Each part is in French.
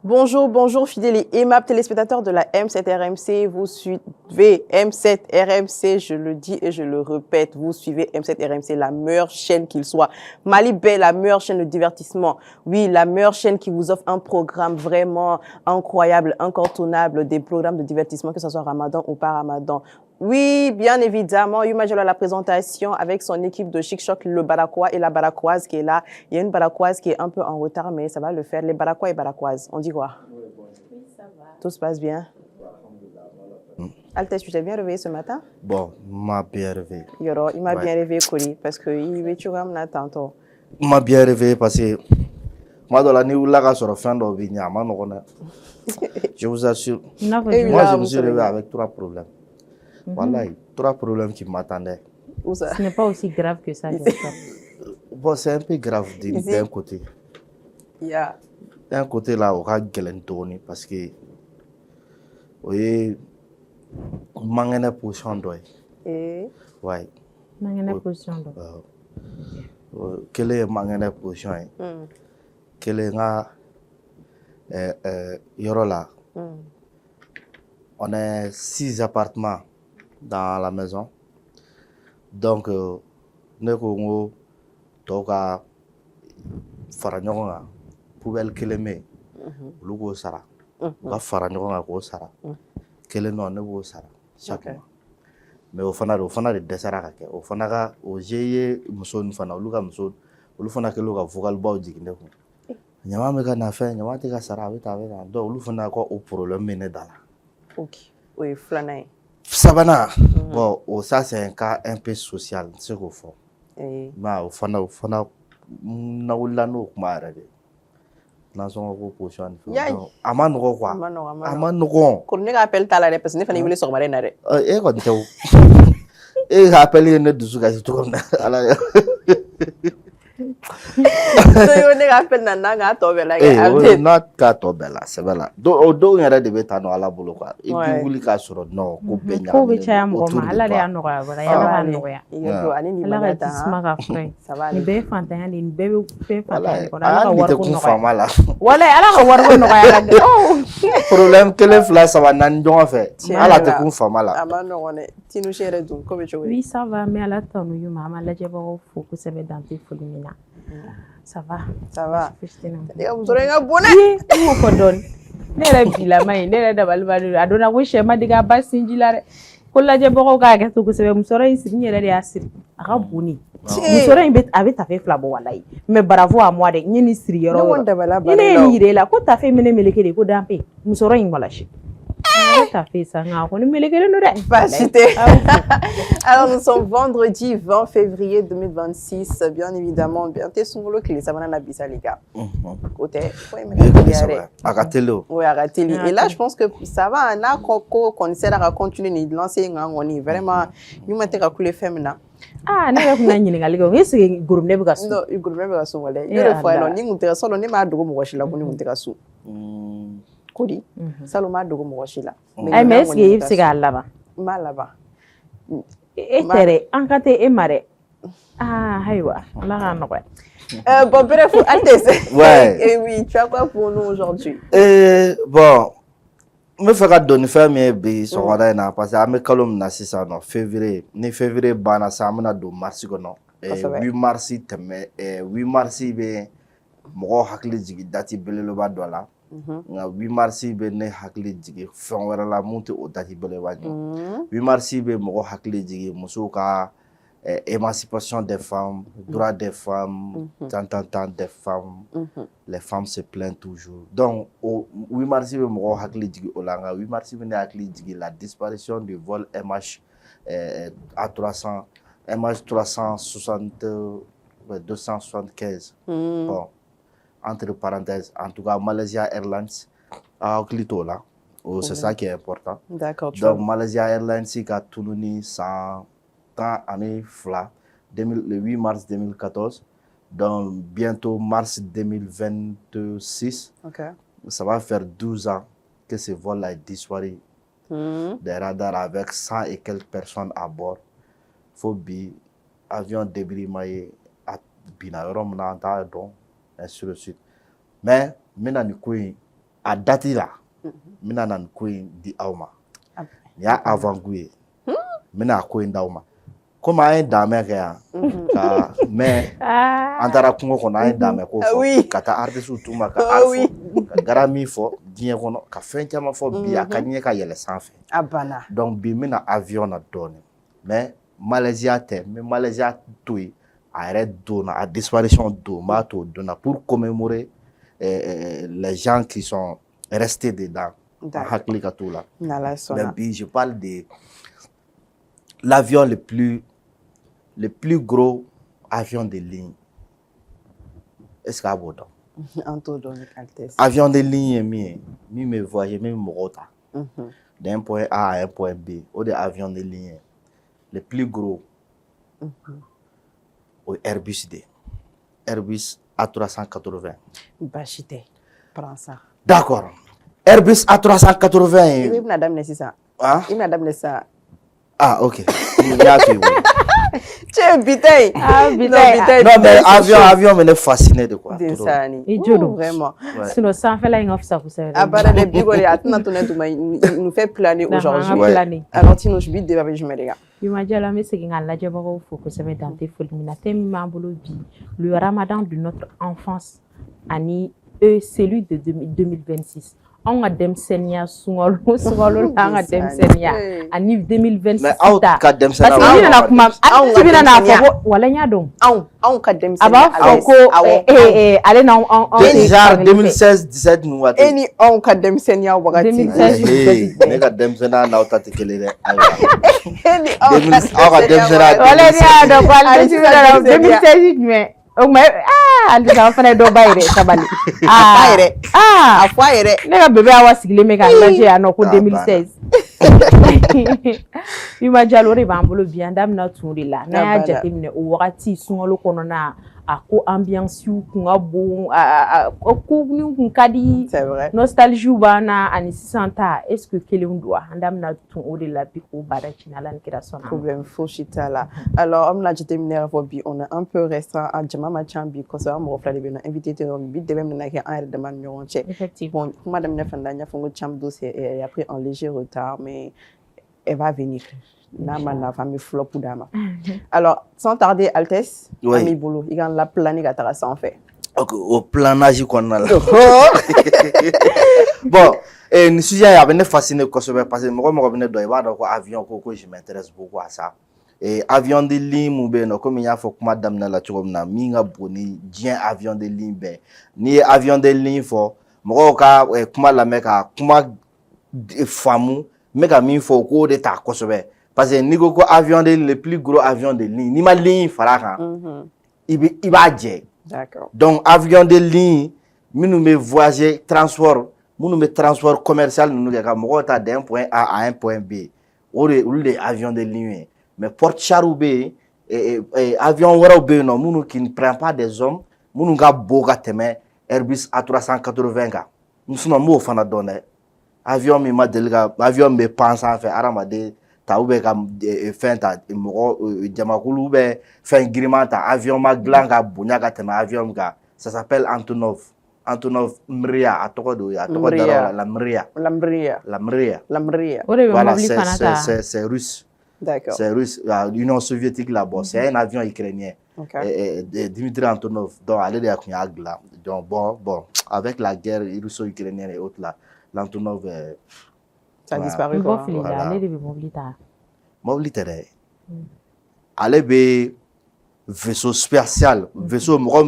Bonjour, bonjour fidèles et aimables téléspectateurs de la M7RMC. Vous suivez M7RMC, je le dis et je le répète, vous suivez M7RMC, la meilleure chaîne qu'il soit. Mali Bay, la meilleure chaîne de divertissement. Oui, la meilleure chaîne qui vous offre un programme vraiment incroyable, incontournable, des programmes de divertissement, que ce soit Ramadan ou pas Ramadan. Oui, bien évidemment, Yuma Diallo à la présentation avec son équipe de Chic Choc, le Barakois et la Barakoise qui est là. Il y a une Barakoise qui est un peu en retard, mais ça va le faire. Les Barakois et Barakoises, on dit quoi? Oui, ça va. Tout se passe bien? Altesse, tu t'es bien réveillé ce matin? Bon, m'a bien réveillé. Yoro, il m'a bien réveillé, Kori, parce que il veut tu vas tantôt. M'a bien réveillé parce que moi, dans la nuit où la sur la fin de la je vous assure. Moi, je me suis réveillé avec 3 problèmes. Voilà, 3 problèmes qui m'attendaient. Ce n'est pas aussi grave que ça. Bon, c'est un peu grave d'un côté. Yeah. D'un côté, là, on va galérer parce que, vous voyez, manque de position d'oeil. Ouais. Manque de position d'oeil. Quelle est manque de position? Quelle est la là? On a 6 appartements dans la maison. Donc, nous avons Faragnoga, poubelle Keleme, Lugo Sara, Faragnoga Go Sara, Keleno Nebo Sara, chaque mois. Mais au fana de Dessara, au Fanaga, au G. Mousson Fana, Luga Mousson, Ulufana Keluga, Vogal Baudi. Yamaka n'a fait, Yamaka Sara, avec Ulufana au problème Menedala. Ok, oui, Flanay. Savana, bon, ça c'est un cas un peu social, c'est qu'au fond. Mais au fana, na ulano kumarade. Na son ko position. Amano quoi? Amano. Qu'on ne rappelle pas la parce que ne fallait voulait sortir na re. Quand tu rappelle ne dusuka si tout ala. Ne rappelle na to bela ga. Not ka to bela, c'est bela. Do ngara de beta no ala bolo quoi. Et puis wuli ka soro no ko benya. Ko be cha mo ma ala de anoya bara ya ba anoya. Iyo ani ni ala ga tisma ka fre. Ni be fanta ni be fanta ko ala ka war ko no mala. Wala ala ka war ko no ya la. Problème que les flashs ça va nan jonga fait. Ala te kun fama la. Amano one tinu chere dun ko be chowe. Oui, ça va mais ala tanu yu mama la jeba ko foko sebe danti folimina. Ça va. Ça va. Ya musorenga bonne. Ko ko don. Nere bila mai nere da balbalu adona ko shema diga basinjilare. Ko la jeba ko ga ga to ko sebe musore isiri nyere de asiri. Aka boni. Musore in bet avec ta fait flabo wallahi. Mais bravo à moi de nyini siri yoro. Ine yire la ko ta fait mene meleke de ko dampe. Musore in walashi. Ta fait ça nga ko ni meleke no de. Pasité. Alors nous sommes vendredi 20 février 2026, bien évidemment, bien t'es sur le clé ça va na bisa les gars. Côté Agatelo. Oui, Agateli. Et là je pense que ça va na ko concert à continuer de lancer ngoni vraiment nous mettons à couler féminin. Ah, ne ko na nyini ngali ko ngisi groupe ne buga su. Non, groupe ne buga su wala. Yo fois non ni ngunte solo ne ma dogo mo washila ko ni ngunte su. Kodi. Salo ma dogo mo washila. Ay mais est-ce que il se ga laba? Ma laba. Et tere enkate e mare. Ah, haywa. La ga no quoi. Bon bref, Altesse. Ouais. Et oui, tu as quoi pour nous aujourd'hui? Bon, me fera donner faire mes billes sur Wadana parce que à mes colonnes na c'est non février, ni février bana ça amena do mars kono. 8 mars teme 8 mars be mo hakli jigi dati belelo ba dola. Nga 8 mars be ne hakli jigi fon wala la monte o dati belelo ba. 8 mars be mo hakli jigi muso ka émancipation des femmes, droit des femmes, tant des femmes, les femmes se plaignent toujours. Donc, au 8 mars, 8 mars, la disparition du vol MH à 300, MH 360, 275. Bon, entre parenthèses, en tout cas, Malaysia Airlines a clito là. C'est ça qui est important. D'accord. Donc, Malaysia Airlines, c'est a tout année fla, le 8 mars 2014, donc bientôt mars 2026, ça va faire 12 ans que ce vol a disparu des radars avec 100 et quelques personnes à bord. Phobie, avion débris maillé, binayorum n'entend donc, ainsi de suite. Mais, maintenant, a date là mina nan ko di awma ya avant gué mina ko ndawma comme ay dame ka ka mais antara kungo ko na dame ko fo kata artiste tuma ka alfo ka garami fo dien kono ka fenchama fo bi akanye ka yele sanfé abana donc bi mina avion na donné mais Malaysia mais Malaysia tout arrête donna à disparition d'Omato donna pour commémorer les gens qui sont restés dedans. Mais je parle de l'avion le plus gros avion de ligne. Est-ce qu'il y a bon avion de ligne mi me voyage même morota d'un point A à un point B ou des avions de ligne le plus gros au Airbus D. Airbus A380. Bachité, prends ça. D'accord. Airbus A380. Il m'a donné ça. Ah? Il m'a donné ça. Ah, ok. Tu es bitaille. Ah, bitaille. Non, mais avion me fasciné de quoi. Et Jodo. Vraiment. Sinon, ça fait la off ça, vous savez. Ah, bah, les bigos, il nous fait planer aujourd'hui. Alors, tu nous bits de je me regarde. Il m'a dit à la messe qu'il y a la diabolo, faut que ça va dans tes folies. Le ramadan de notre enfance, Annie, celui de 2026. On a dem senia sungol on a dem senia ani 2026 mais aw ka dem senia parce que na kuma tu bina na fo wala nya don aw ka dem senia aba ko ale na déjà 2016 17 nous wa eni on ka dem senia wakati 2016 ne ka dem senia na utati kelele eni aw ka dem senia wala nya do kwal 2016 mais mais ali sa fana do bayre sabali bayre afoire ne ka bébé awa sigile me ka lanje ano ko 2016 Yuma jalore ba mbolo biandam na tunrila na ya jate mine o wakati sungolo kono na ako ambiance yu kunga bon ko ni kun kadi nostalgie bana ani santa est-ce que kelem doit andam na tun o de la biko bada chinala nkira sona problème foshita là alors on a jate mine refobi on a un peu restreint à Jamama Chambi ko so am refla de bien invité te bi de même na ke en de man ñoron che effectivement madame Nefanda nya fongo cham dossier et a pris un léger retard mais elle va venir. La famille flop ou dama. Alors, sans tarder, Altesse, Ami Boulou, il y a la planning à Tarasa en fait. Ok, au planage qu'on a là. Bon, et le sujet est fasciné parce que moi, je suis dans avion, je m'intéresse beaucoup à ça. Et avion de ligne, comme il y a faut que madame la choromna, minga boni, bien avion de ligne, ni avion de ligne faut, moi, comment la mec a, comment famou, mais quand il faut qu'on ait ta kosobe parce que nigo ko avion de le plus gros avion de ligne ni ma ligne fara kan il va dire d'accord donc avion de ligne nous me voyager transport commercial nous ga mo ta d'un point A à un point B ou les avions de ligne mais porte charoubé et avion wara be non nous qui ne prend pas des hommes nous ga boga teme Airbus A380 ga nous sommes mo fana donner avion mi madelga avion me pense en fait aramade ta ube ka fin ta mo jamakulu be fin grimanta avion maglanga bunya ka tema avion ga ça s'appelle Antonov Mria atoko la Mria voilà c'est russe d'accord c'est russe l'Union soviétique là-bas c'est un avion ukrainien Dimitri Antonov donc aller de agla donc bon avec la guerre russo-ukrainienne et autres là l'Antonov ça a disparu quoi. Mobilité allez be vaisseau spécial vaisseau mo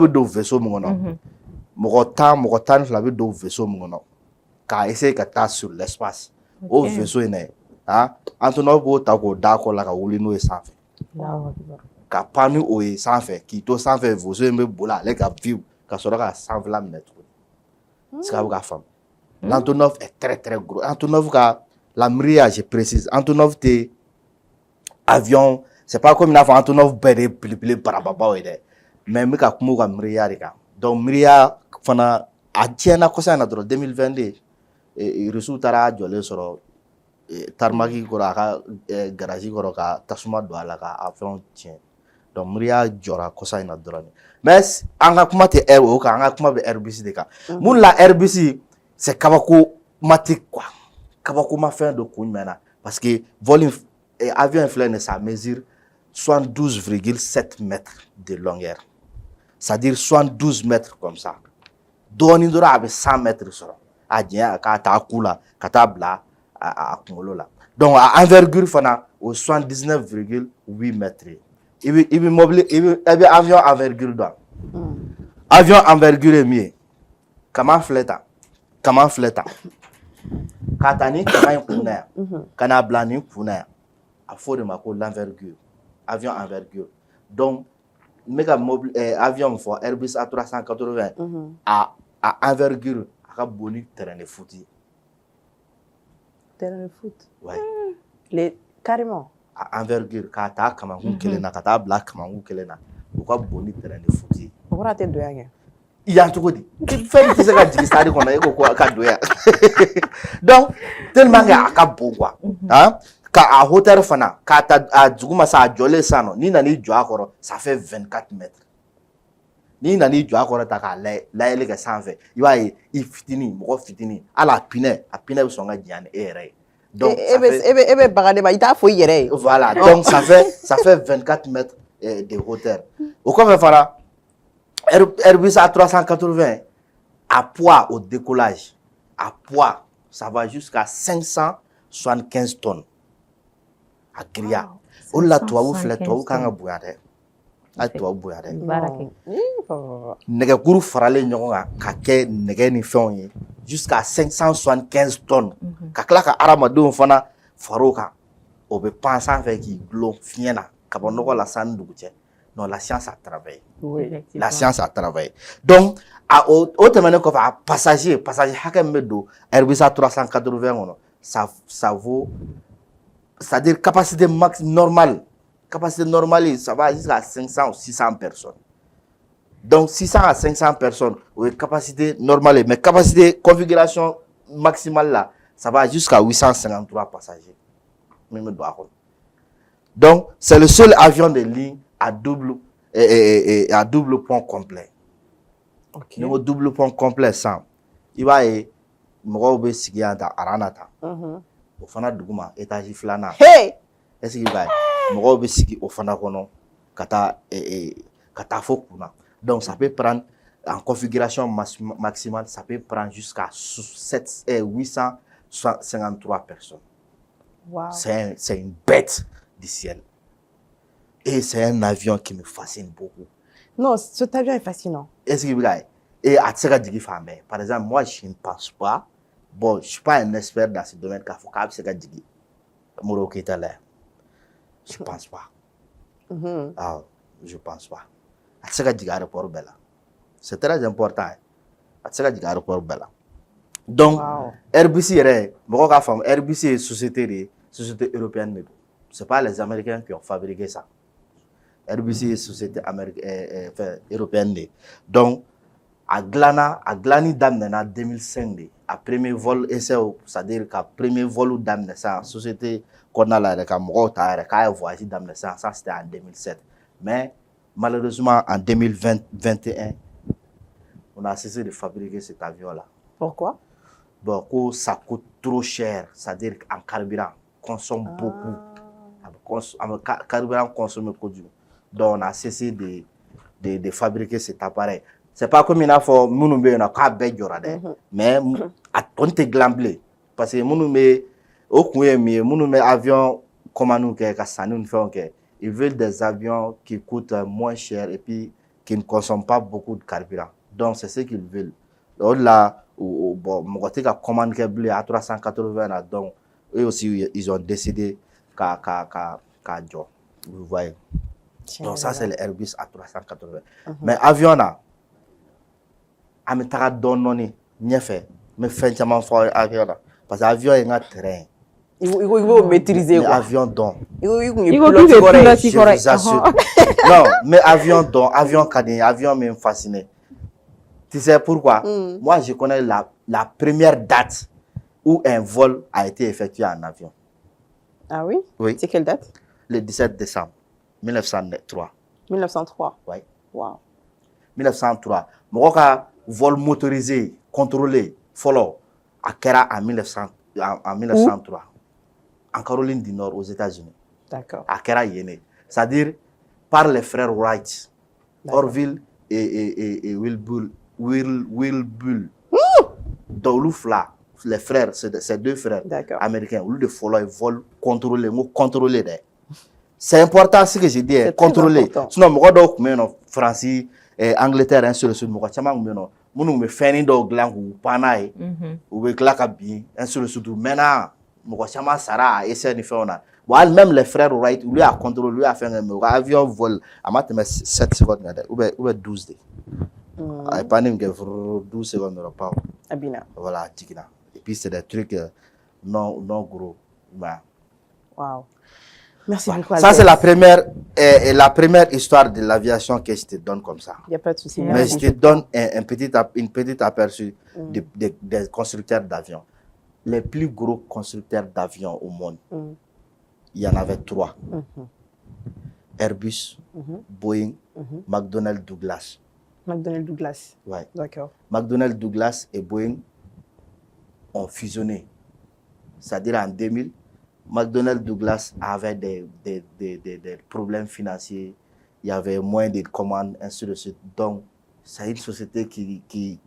do vaisseau mo non mo tan la do vaisseau mo non ka essayer ka ta sur l'espace au vaisseau ene Antonov go ta ko da ko la ka wuli no sanfé ka panu o sanfé ki to sanfé vaisseau me bola le ka view ka so ka sanfé la mettre c'est la femme. L'Antonov est très très gros. Antonov la Mria, je précise. Antonov t'es avion, c'est pas comme une affaire Antonov béré pli parababa mais me ka kumu ka Mria rika. Donc Mria fana a tiena kosa na dro 2022 et resultara jole soro tarmaki ko ka garage ko ka tasuma do ala ka avion tien. donc Maria jɔra kɔsa in na dɔrɔn mais an ka kuma tɛ o kan an ka kuma bɛ Airbus de kan mun la Airbus c'est kabako-matique quoi kabako-mafɛn de kun jumɛn na parce que vol avion in filɛ nin ça mesure 72,7 mètres de longueur c'est-à-dire 72 mètres comme ça dɔɔnin dɔrɔn a bɛ 100 mètres sɔrɔ a jɛn k'a ta ku la ka taa bila a kunkolo la donc a envergure fana o 79,8 mètres i bɛ mobile i bɛ avion envergure dɔn avion envergure ye min ye kama filɛ tan k'a ta ni kama in kun na yan ka n'a bila nin kun na yan a fɔ o de ma ko l'envergure avion envergure donc n bɛ ka avion min fɔ Airbus A380 a envergure a ka bon ni terrain de foot ye. Terrain de foot. Ouais. Carrément. A envergure k'a ta kamakun kelen na ka taa bila kamakun kelen na o ka bon ni terrain de foot ye. O kɔrɔ a tɛ donya kɛ. Yan cogo di fɛn tɛ se ka jigin stade kɔnɔ e ko ko a ka doya donc tellement que a ka bon quoi hein ka a hauteur fana k'a ta a duguma sa a jɔlen san nɔ n'i nan'i jɔ a kɔrɔ ça fait 24 mètres n'i nan'i jɔ a kɔrɔ ta k'a layɛli kɛ sanfɛ i b'a ye i fitinin mɔgɔ fitinin hali a pinɛ bɛ sɔn ka janya ni e yɛrɛ ye donc e bɛ baga de ma i t'a fɔ i yɛrɛ ye voilà donc ça fait 24 mètres de hauteur o kɔfɛ fana Airbus A380 à poids au décollage à poids ça va jusqu'à 575 tonnes a giriya o la tubabu filɛ tubabu kan ka bonya dɛ a tubabu bonya dɛ nɛgɛkuru faralen ɲɔgɔn kan ka kɛ nɛgɛ ni fɛnw ye jusqu'à 575 tonnes ka tila ka hadamadenw fana far'o kan o bɛ pan sanfɛ k'i gulon fiɲɛ na ka bɔ nɔgɔ la sanni dugu cɛ non la science a travaillé la science a travaillé donc o tɛmɛnen kɔfɛ a passager hakɛ min bɛ don Airbus A380 kɔnɔ ça vaut c'est-à-dire capacité normale ça va jusqu'à 500 ou 600 personnes donc 600 à 500 personnes o ye capacité normale mais capacité configuration maximale là ça va jusqu'à 853 passagers min bɛ don a kɔnɔ donc c'est le seul avion de ligne à double pont complet. Okay. Ni o double pont complet san i b'a ye mɔgɔw bɛ sigi yan ta aran na tan o fana duguma étage filanan est-ce que i b'a ye mɔgɔw bɛ sigi o fana kɔnɔ ka taa fo kunna donc ça peut prendre en configuration maximale ça peut prendre jusqu'à 853 personnes. Wow. C'est une bête du ciel. Et c'est un avion qui me fascine beaucoup. Non, cet avion est fascinant. Est-ce que vous voyez? Et à ce que par exemple, moi, je ne pense pas. Bon, je ne suis pas un expert dans ce domaine. Je ne pense pas. Ah, je ne pense pas. À ce que l'aéroport Bella. C'est très important. À ce que l'aéroport Bella. Donc, Airbus, Airbus est société européenne. Ce n'est pas les Américains qui ont fabriqué ça. Airbus est société européenne. Donc, à Glani d'Amnena en 2005, à premier vol essai, c'est-à-dire qu'à premier vol d'Amnena, la société qu'on a là, qui a voyagé d'Amnena, ça c'était en 2007. Mais malheureusement, en 2021, on a cessé de fabriquer cet avion-là. Pourquoi? Bon, ça coûte trop cher, c'est-à-dire qu'en carburant, consomme beaucoup. Le carburant consomme beaucoup. Donc, on a cessé de fabriquer cet appareil. Ce n'est pas comme il a fait Mounoumbe, on a qu'à Bédiora. Mais on te glamblé. Parce que Mounoumbe avion, comme nous, ils veulent des avions qui coûtent moins cher et puis qui ne consomment pas beaucoup de carburant. Donc, c'est ce qu'ils veulent. Là, bon, je commande à 380, donc eux aussi, ils ont décidé qu'à vous voyez. Donc ça, c'est l'Airbus A380. Mais avion là, je me donné, mais fait un avion là. Parce que l'avion est un terrain. Il faut maîtriser. L'avion donc. Il faut non, mais avion donc, avion cadet, avion me fasciné. Tu sais pourquoi? Moi, je connais la première date où un vol a été effectué en avion. Ah oui? Oui. C'est quelle date? Le 17 décembre 1903. 1903. Oui. Wow. 1903. Mɔgɔ ka vol motorisé, contrôlé, fɔlɔ, a kɛra en 1903. En Caroline du Nord, aux États-Unis. D'accord. A kɛra yen. C'est-à-dire par les frères Wright, Orville et Wilbur. Donc, les frères, ces deux frères américains, au lieu de follow, vol contrôlé. C'est important ce que j'ai dit, contrôler. Sinon, moi, France, Angleterre, ainsi de suite, moi, nous me faisons des glands ou panaï, ou des claquabis, ainsi de suite. Maintenant, moi, chama Sarah, essaie de faire. Bon, même les frères Wright, lui a contrôlé, lui a fait un avion vol, à matin 7 secondes, ou 12 dés. Et pas 12 secondes, pas. Voilà, et puis c'est des trucs non gros. Wow. Merci beaucoup. Ça, c'est la première histoire de l'aviation que je te donne comme ça. Il n'y a pas de souci. Mais je te donne une petite aperçu des constructeurs d'avions. Les plus gros constructeurs d'avions au monde, il y en avait 3. Airbus, Boeing, McDonnell Douglas. McDonnell Douglas. Oui. D'accord. McDonnell Douglas et Boeing ont fusionné. C'est-à-dire en 2000, McDonnell Douglas avait des problèmes financiers. Il y avait moins de commandes, ainsi de suite. Donc, c'est une société qui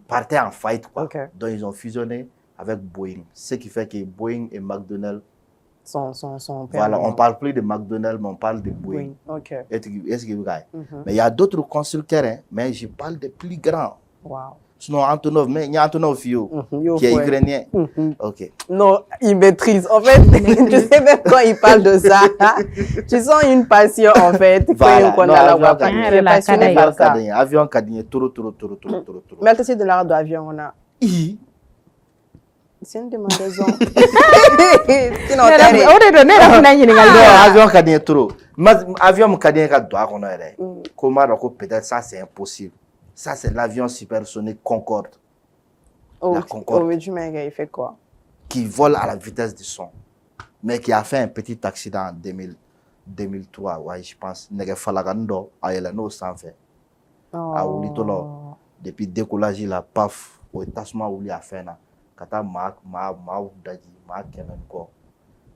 partait en faillite, quoi. Okay. Donc, ils ont fusionné avec Boeing. Ce qui fait que Boeing et McDonnell sont voilà, on ne parle plus de McDonnell, mais on parle de Boeing. Okay. Mais il y a d'autres constructeurs, hein, mais je parle des plus grands. Wow. Sinon, Antonov, mais il y a Antonov qui est ukrainien. Ok. Non, il maîtrise. En fait, tu sais même quand il parle de ça, tu sens une passion en fait. Voilà. Avion Cadigné, trop. Mais elle t'essaie de la radio avion, on a. C'est une demandaison. Avion Cadigné, trop. Avion Cadigné, comment peut-être ça c'est impossible. Ça, c'est l'avion supersonique Concorde. La Concorde. Il fait quoi? Qui vole à la vitesse du son. Mais qui a fait un petit accident en 2003, ouais, je pense. Falagando, à Elano sans fait. À Oulitolo. Depuis décollage, il a paf. Au étassement où il a fait. Kata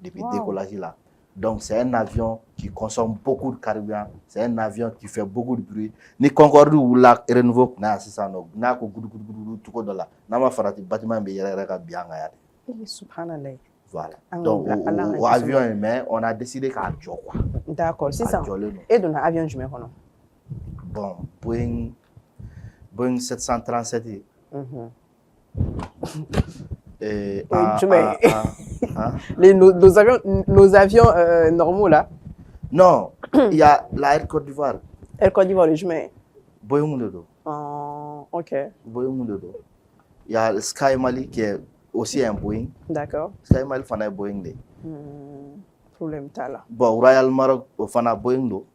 depuis décollage, là. Donc, c'est un avion qui consomme beaucoup de carburant. C'est un avion qui fait beaucoup de bruit. Ni Concorde ou la renouveau, c'est ça. Na ko tout là. Na ma farati bâtiment be yere ka bien ngaya. Subhanallah. Voilà. Donc, au avion humain, on a décidé qu'à jo quoi. D'accord, c'est ça. Et dans l'avion humain non. Bon, Boeing 737. Nos avions normaux là. Non, il y a l'Air Côte d'Ivoire. Air Côte d'Ivoire, le chemin. Boeing Dodo. Ok. Boeing Dodo. Il y a le Sky Mali qui est aussi un Boeing. D'accord. Sky Mali fana est Boeing de. Problème t'as là. Bon, Royal Maroc fana Boeing do.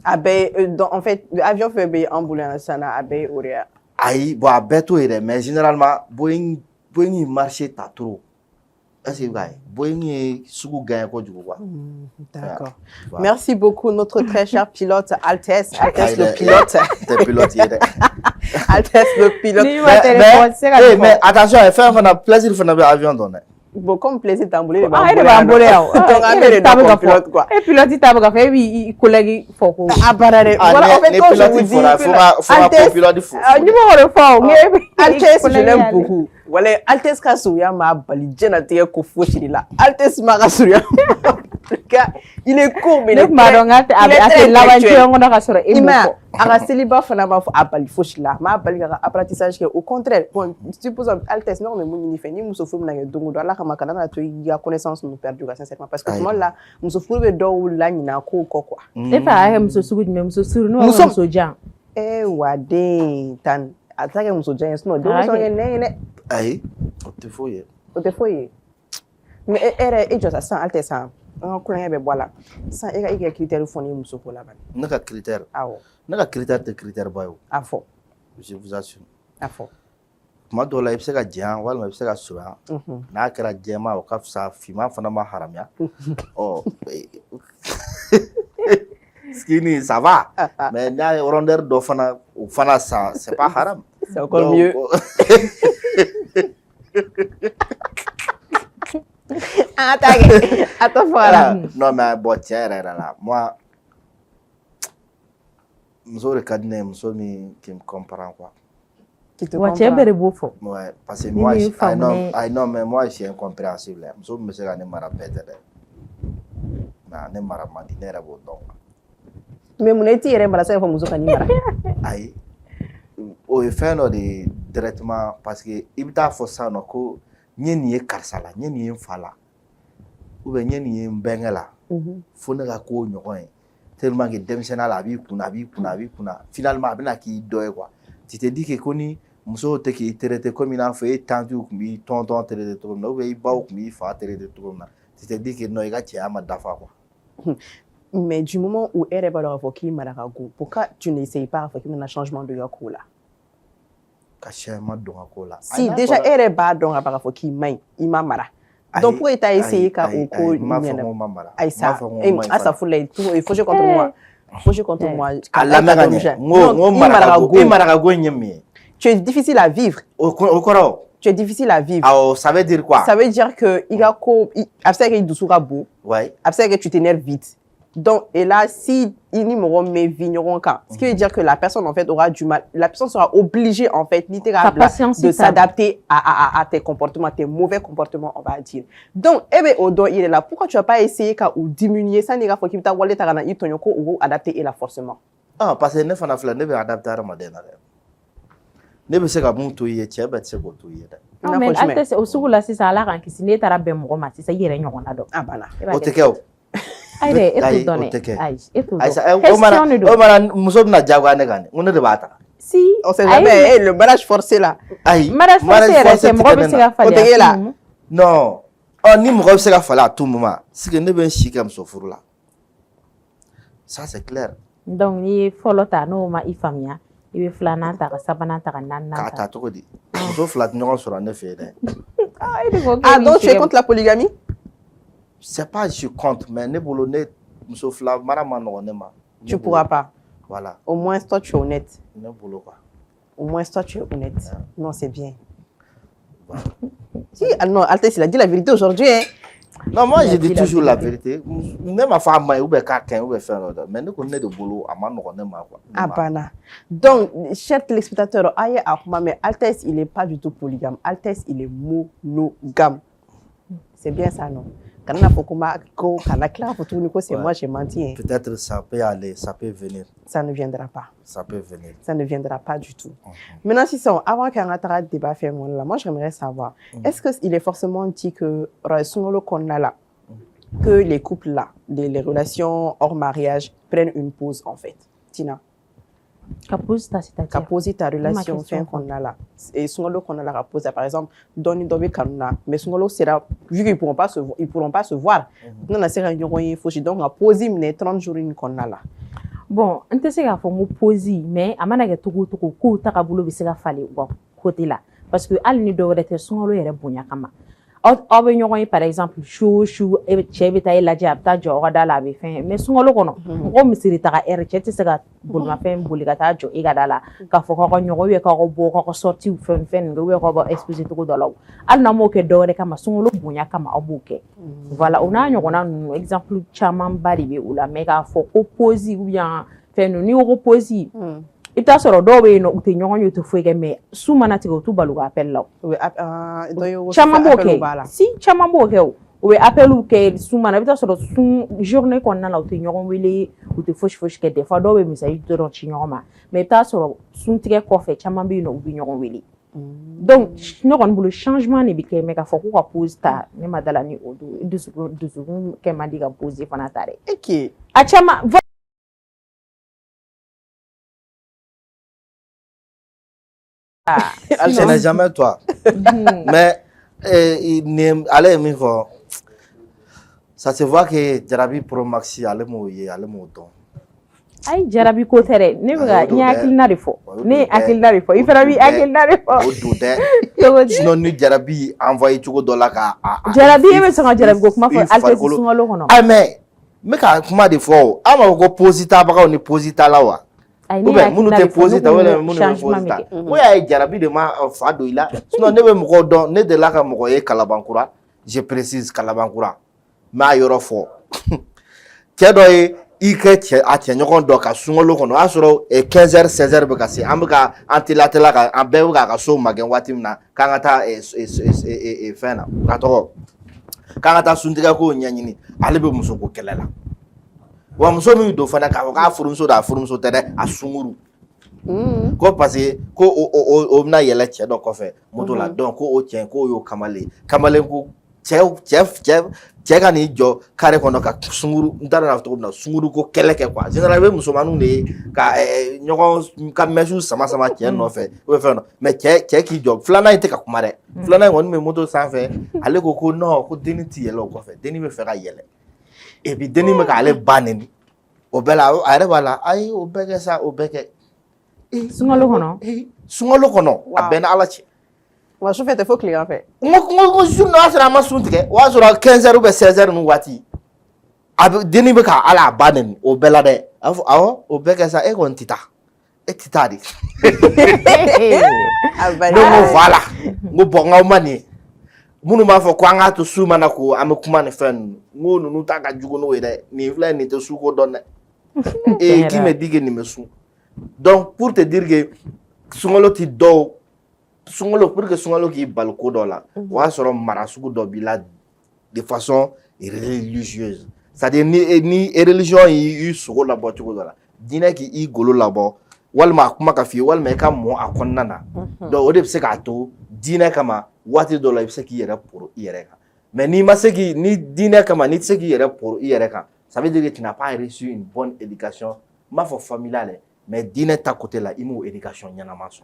En fait, l'avion fait payer ambulance ça na abe oria. Aïe, bon, à Beto, mais généralement, Boeing marché ta trop. Est-ce que Boeing est sous gain quoi du coup. D'accord. Voilà. Merci beaucoup, notre très cher pilote Altesse le pilote. Altesse le pilote. Mais attention, fait un plaisir de faire un avion donné. Bon, comme plaisir d'embouler. Ah, il va embouler. Et pilote, il t'a fait, il collègue, il faut. Voilà, en fait, quand je vous dis, Altesse, je l'aime beaucoup. Voilà, Altesse Kasouya m'a baligé dans tes kofouchis là. Altesse m'a rassuré. Il est court, mais il est célibat finalement à bali là ma bali apprentissage au contraire bon suppose Altesse non mais mon fait ni muso furu na donc do la kama kana na to ya connaissance nous perdu sincèrement parce que moi là muso furu be do la nyina ko quoi et pas muso sugu mais muso suru no muso jan wade tan atake muso jan no do so ne ai o te foye mais era et juste ça Altesse on connaît be voilà ça et ga critère foni muso ko la ban naka critère awo naka critère bayo afo je vous assure afo ma do la ibse ka jan wala ibse ka sura na kera jema o ka fsa fima fana ma haramya oh Skinny, ça va. Mais il y a une rondeur d'offana, ça, c'est pas haram. C'est encore mieux. Attends, voilà. Non, mais bon, tiens, là, moi, je qui me comprend quoi. Qui te comprend. Ouais, parce que moi, I know, mais moi, je suis incompréhensible. Je me suis dit, mais mon étier est malade, ça va vous en aïe. Au fait, non, directement, parce que il t'a fait ça, non, que n'y est karsala, n'y est fala, ou bien n'y est bengala, faut ne la co n'oin, tellement que démissionnaire la vie, kuna, finalement, bien qui doit quoi. Tu te dis que koni, muso te qui traité comme il a fait, tant que mi tonton traité tout comme, ou bien il bat ou mi fa traité tout comme, tu te dis que non, il a tiens à ma dafa quoi. Mais du moment où elle va leur avocat Madarago, pourquoi tu n'essayes pas de un changement de Yoko là? Si déjà elle est bas dans la parafoki, il m'a mara. Donc pour être essayé qu'à Oko, ça fout les tout, il faut que contre moi. Faut que contre moi. Tu es difficile à vivre. Tu es difficile à vivre. Ah, ça veut dire quoi? Ça veut dire que il a que tu t'énerves vite. Donc, et là, si il n'y aura mes vignerons, ce qui veut dire que la personne, en fait, aura du mal. La personne sera obligée, en fait, littéralement, de s'adapter à tes comportements, tes mauvais comportements, on va dire. Donc, eh bien, Odo, il est là. Pourquoi tu n'as pas essayé ou diminuer ça, n'est-ce pas, qu'il t'a wallet à ou adapter et la forcément? Ah, parce que ne fana fla ne be adapter à madena. Ne be se ka mun to ye tiɛ bɛ se ko to ye dɛ. Non, mais altes au sugu la sisan ala kan kisi ne taara bɛn mɔgɔ ma sisan i yɛrɛ ɲɔgɔn na dɔn. Ah, bana. O tɛ kɛ o. Ayi, e t'o dɔn dɛ. Ayi, e t'o dɔn. O mana muso bɛna jagoya ne kan dɛ. N ko ne de b'a ta. Si. On sait jamais, le mariage forcé là. Ayi. Mariage forcé yɛrɛ tɛ mɔgɔ bɛ se ka falen. O tɛ kɛ la. Non. Ni mɔgɔ bɛ se ka falen à tout moment. C'est que ne bɛ n si kɛ muso furu la. Ça c'est clair. Donc ni ye fɔlɔ ta n'o ma i faamuya i bɛ filanan ta ka sabanan ta ka naaninan ta. K'a ta cogo di? Muso fila tɛ ɲɔgɔn sɔrɔ ne fɛ yen dɛ. Ah, donc tu es contre la polygamie? C'est pas je compte, mais ne bolo ne muso fila mara ma nɔgɔn ne ma. Tu pourras pas. Voilà. Au moins toi tu es honnête. Ne bolo quoi. Au moins toi tu es honnête. Yeah. Non, c'est bien. Voilà. Si, non, Altesse, il a dit la vérité aujourd'hui, hein. Non, moi je dis toujours la vérité. Ne ma femme ou bien quelqu'un ou bien faire l'autre. Mais nous connaissons de boulot à ma nɔgɔn ma quoi. Ah bana. Donc, chers téléspectateurs, aïe mais Altesse il est pas du tout polygame. Altesse il est monogame. C'est bien ça non? Quand on a c'est moi j'ai menti. Peut-être ça peut aller, ça peut venir. Ça ne viendra pas. Ça peut venir. Ça ne viendra pas du tout. Maintenant, si ça, avant qu'on ait un débat fait, moi j'aimerais savoir, est-ce qu'il est forcément dit que que les couples là, les relations hors mariage prennent une pause en fait, Tina? Caposer ta relation fin qu'on a là et sungalo qu'on a la pose par exemple donner kanuna mais sungalo sera vu qu'ils pourront pas se voir non la série il faut donc à poser 30 jours qu'on a là bon on te sait qu'à faut poser mais à mana que tout ko ta ka bolo bi se ka fale bon côté là parce que al ni do rete sungalo yere bonya kama aw bɛ ɲɔgɔn ye par exemple su cɛ bɛ taa e lajɛ a bɛ taa jɔ aw ka da la a bɛ fɛn mais sunkalo kɔnɔ mɔgɔ misiri taga heure cɛ tɛ se ka bolimafɛn boli ka taa jɔ e ka da la k'a fɔ k'aw ka ɲɔgɔn ou k'aw ka bɔ k'aw ka sortie fɛn ninnu ou k'aw b'a exposer cogo dɔ la o hali n'an m'o kɛ dɔwɛrɛ kama sunkalo bonya kama aw b'o kɛ voilà o n'a ɲɔgɔnna ninnu exemple camanba de bɛ o la mais k'a fɔ ko pause ou bien fɛn ninnu n'i ko ko pause i t'a sɔrɔ dɔw bɛ yen nɔ u tɛ ɲɔgɔn ye u tɛ foyi kɛ mais su mana tigɛ u t'u balo ka appel la caman b'o kɛ si caman b'o kɛ o bɛ appeliw kɛ su mana i bɛ t'a sɔrɔ sun journée kɔnɔna la u tɛ ɲɔgɔn wele u tɛ fosi fosi kɛ des fois dɔw bɛ misali dɔrɔn ci ɲɔgɔn ma mais i bɛ t'a sɔrɔ suntigɛ kɔfɛ caman bɛ yen nɔ u bɛ ɲɔgɔn wele donc ne kɔni bolo changement de bɛ kɛ mais k'a fɔ k'u ka pause ta ne ma dala ni o don dusukun kɛ man di ka pause fana ta dɛ a caman Ce n'est jamais toi. Mais allez, ça se voit que Jarabi Pro Maxi allait mouiller, allait mouton. Aïe, Jarabi Kotere, ne va y akilna de fo. Ne akilna de fo. Il fera bi akilna de fo. Sinon, ni Jarabi envoyé tout $. Jarabi, mais ça Jarabi, comment faire alter sungalo kono. Ah mais me ka kuma de fo ama ko posita bagaw ni posita lawa munu te posita wala munu te posita mo ya jarabi de ma fa do ila sinon ne be mo don ne de la ka mo ye kalabankura je précise kalabankura ma yoro fo ke do e ike che a che nyokon do ka sungolo kono asoro 15h 16h be ka se amka antilatela ka ambe ka so magen watimna kangata fena ka to kangata sundiga ko nyanyini alebe muso ko kelela wa muso mi do fana ka furumso da furumso tede asunguru ko parce ko o na yele che do ko fe moto la donc ko o tien ko yo kamale ko che ka ni jo kare kono ka sunguru ndara na to na sunguru ko keleke kwa général be muso manu ne ka nyogon ka mesu sama che no fe o fe no mais che ki jo flana ite ka kumare flana ngon me moto sa fe ale ko no ko deniti yele ko fe deni me fe ka yele et puis deni me ka ale baneni o bela are bala ai o beke sa o beke sungolo kono abena ala che wa so fete fo client fait ngo journée asra ma suntige wa so 15h ou 16h nu wati ab deni be ka ala baneni o bela de awo o beke sa e kon tita e tita di no voilà ngo bonga mani munu ma fo kwanga to su mana ko amekuma ne fen ngo nunu ta ka jugo no we de ni fla ni to su ko donne et qui me dit que ni me sou donc pour te dire que sungolo ti do sungolo pour que sungolo ki balko do la wa soro marasugo do bila de façon religieuse c'est-à-dire ni religion yi sugo la bo tugo do la dina ki i golo la bo walma kuma ka fi walma ka mo akonna na donc o de se ka to dina kama wati do la se ki yere pour yere ka mais ni maseki ni dina kama ni se ki yere pour yere ka ça veut dire que tu n'as pas reçu une bonne éducation ma fo familiale mais dina ta côté là imu éducation nyana maso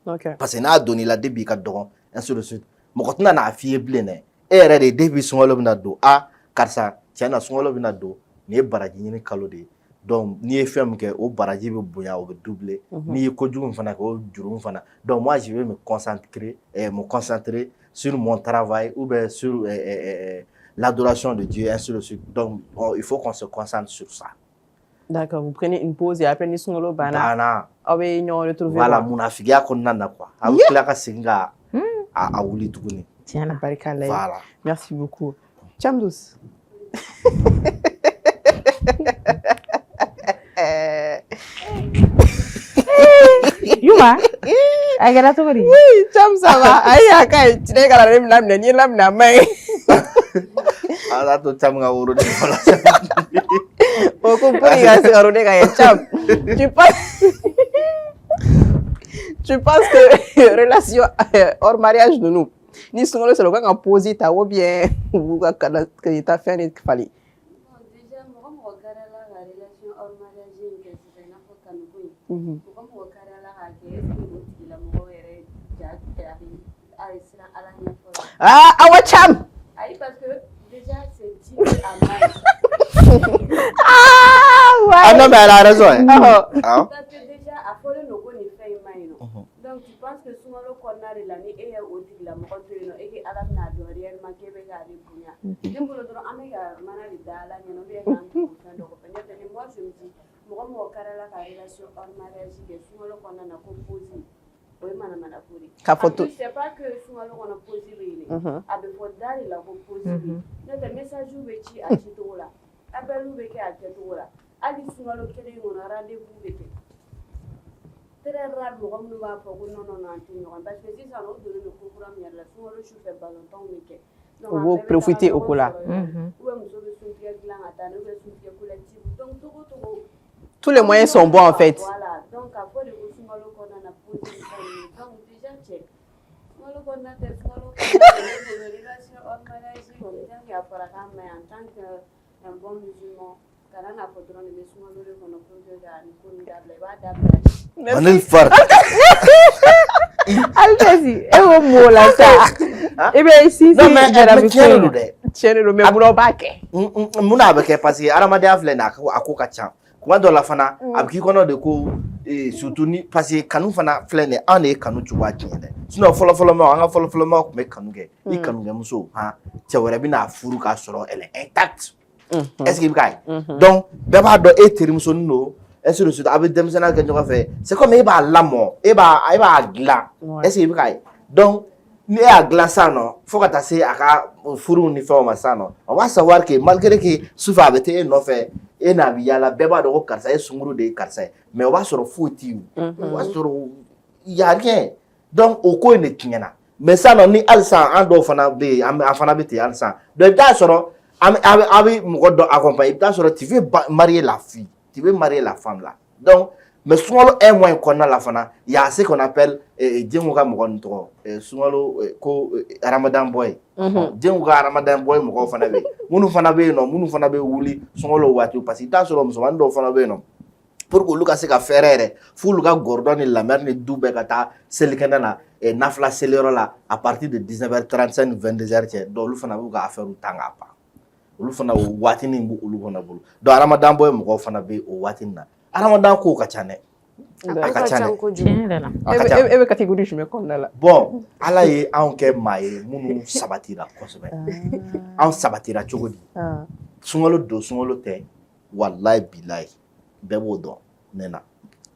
OK parce que na doni la debi ka dogon ainsi de suite mo ko tuna na afie blene e yere de debi sungolo bina do a karsa tiana sungolo bina do ni baraji ni kalo de donc ni e fem ke o baraji be boya o be doubler ni ko jugum fana ko jurum fana donc moi je vais me concentrer sur mon travail ou bien sur l'adoration de Dieu ainsi de suite donc il faut qu'on se concentre sur ça. D'accord, vous prenez une pause et après ni sungolo bana awe nyo retrouver voilà munafigia ko nana quoi awu kila ka singa a wuli tuguni tiana barikalla voilà merci beaucoup Chamdous. Yuma agara to bari oui Cham ça va ay akay tine kala rem lamne ni lamna may ala to Cham nga wuro de wala o ko puri ga se arone ga Cham tu penses que relation hors mariage de nous ni sungolo se lo ka poser ta ou bien ou ka que ta fait ni fali déjà mo regara la relation hors mariage que c'est na ko kanu ko mo regara la ke est la mo ere ja ari sina ala ni ko awa Cham ay parce que déjà c'est dit à mal ah non mais elle a raison parce que déjà à fole no ko ni fay mai no donc tu penses que sungalo konare la ni e o tigla mo ko no e ke ala na do réellement ke be ga di bunya dimbolo do amega mana di dala ni no be na ko ko peut-être ni moi je me dis mo karala ka relation hors mariage ke sungalo konana ko poser o mana puri ka photo c'est pas que sungalo kona poser ni abe fo dali la ko poser no te message ou be ci a ci to la appel ou be ke a ci to la ali sungalo kele ngona rendez-vous be ke très rare mo comme nous va pour non parce que si ça nous donne le programme il y a la sungalo chou fait ballon temps mais ke vous profitez au cola tous les moyens sont bons en fait voilà donc après le sungalo kona na poser donc déjà check sungalo kona te sungalo kona relation hors mariage on dit qu'il y a para mais en tant qu'un bon musulman karana fotron de sungalo le kono projet ga ni ko ndable ba dable manil far Altesi e wo mola sa e be si non mais tiens le même boulot baké muna ba ke parce que aramade afle na ko ka chan kuma do la fana abki kono de ko surtout ni parce que kanu fana fle ne an e kanu chuwa tiende sinon folo ma anga folo ma ko me kanu ge i kanu ge muso ha che wera bi na furu ka soro ele intact est-ce que donc bɛɛ b'a dɔn e terimusonin don est-ce que a bɛ denmisɛnninya kɛ ɲɔgɔn fɛ c'est comme e b'a lamɔ e b'a dilan est-ce que i bɛ k'a ye donc ni e y'a dilan sisan nɔ fo ka taa se a ka furu ni fɛnw ma sisan nɔ on va savoir que malgré que sufɛ a bɛ taa e nɔfɛ e n'a bɛ yaala bɛɛ b'a dɔn ko karisa ye sunkuru de ye karisa ye mais o b'a sɔrɔ foyi t'i ye o b'a sɔrɔ y a rien donc o ko in de tiɲɛna mais sisan nɔ ni halisa an dɔw fana bɛ yen an fana bɛ ten halisa donc i bɛ taa sɔrɔ a bɛ mɔgɔ dɔ accompagner i bɛ taa sɔrɔ tu veux marier la fille tu veux marier la femme là donc mais sunkalo un mois in kɔnɔna la fana y a ce qu'on appelle Dieng ka mɔgɔ nin tɔgɔ sunkalo ko Ramadan boy Dieng ka Ramadan boy mɔgɔw fana bɛ yen minnu fana bɛ yen nɔ minnu fana bɛ wuli sunkalo waati parce que i t'a sɔrɔ musomanin dɔw fana bɛ yen nɔ pour que olu ka se ka fɛɛrɛ yɛrɛ f'olu ka gɔrdɔn ni lamɛri ni du bɛɛ ka taa selikɛnɛ na nafila seliyɔrɔ la à partir de 19h35 22h cɛ donc olu fana b'u ka affaire ta k'a ban olu fana o waatinin b'u olu fana bolo donc Ramadan boy mɔgɔw fana bɛ o waatinin na Ramadan ko ka ca dɛ a ka ca dɛ e bɛ catégorie jumɛn kɔnɔna la bon Ala ye anw kɛ maa ye minnu sabatira kosɛbɛ anw sabatira cogo di sunkalo don sunkalo tɛ walayi bilayi bɛɛ b'o dɔn ne na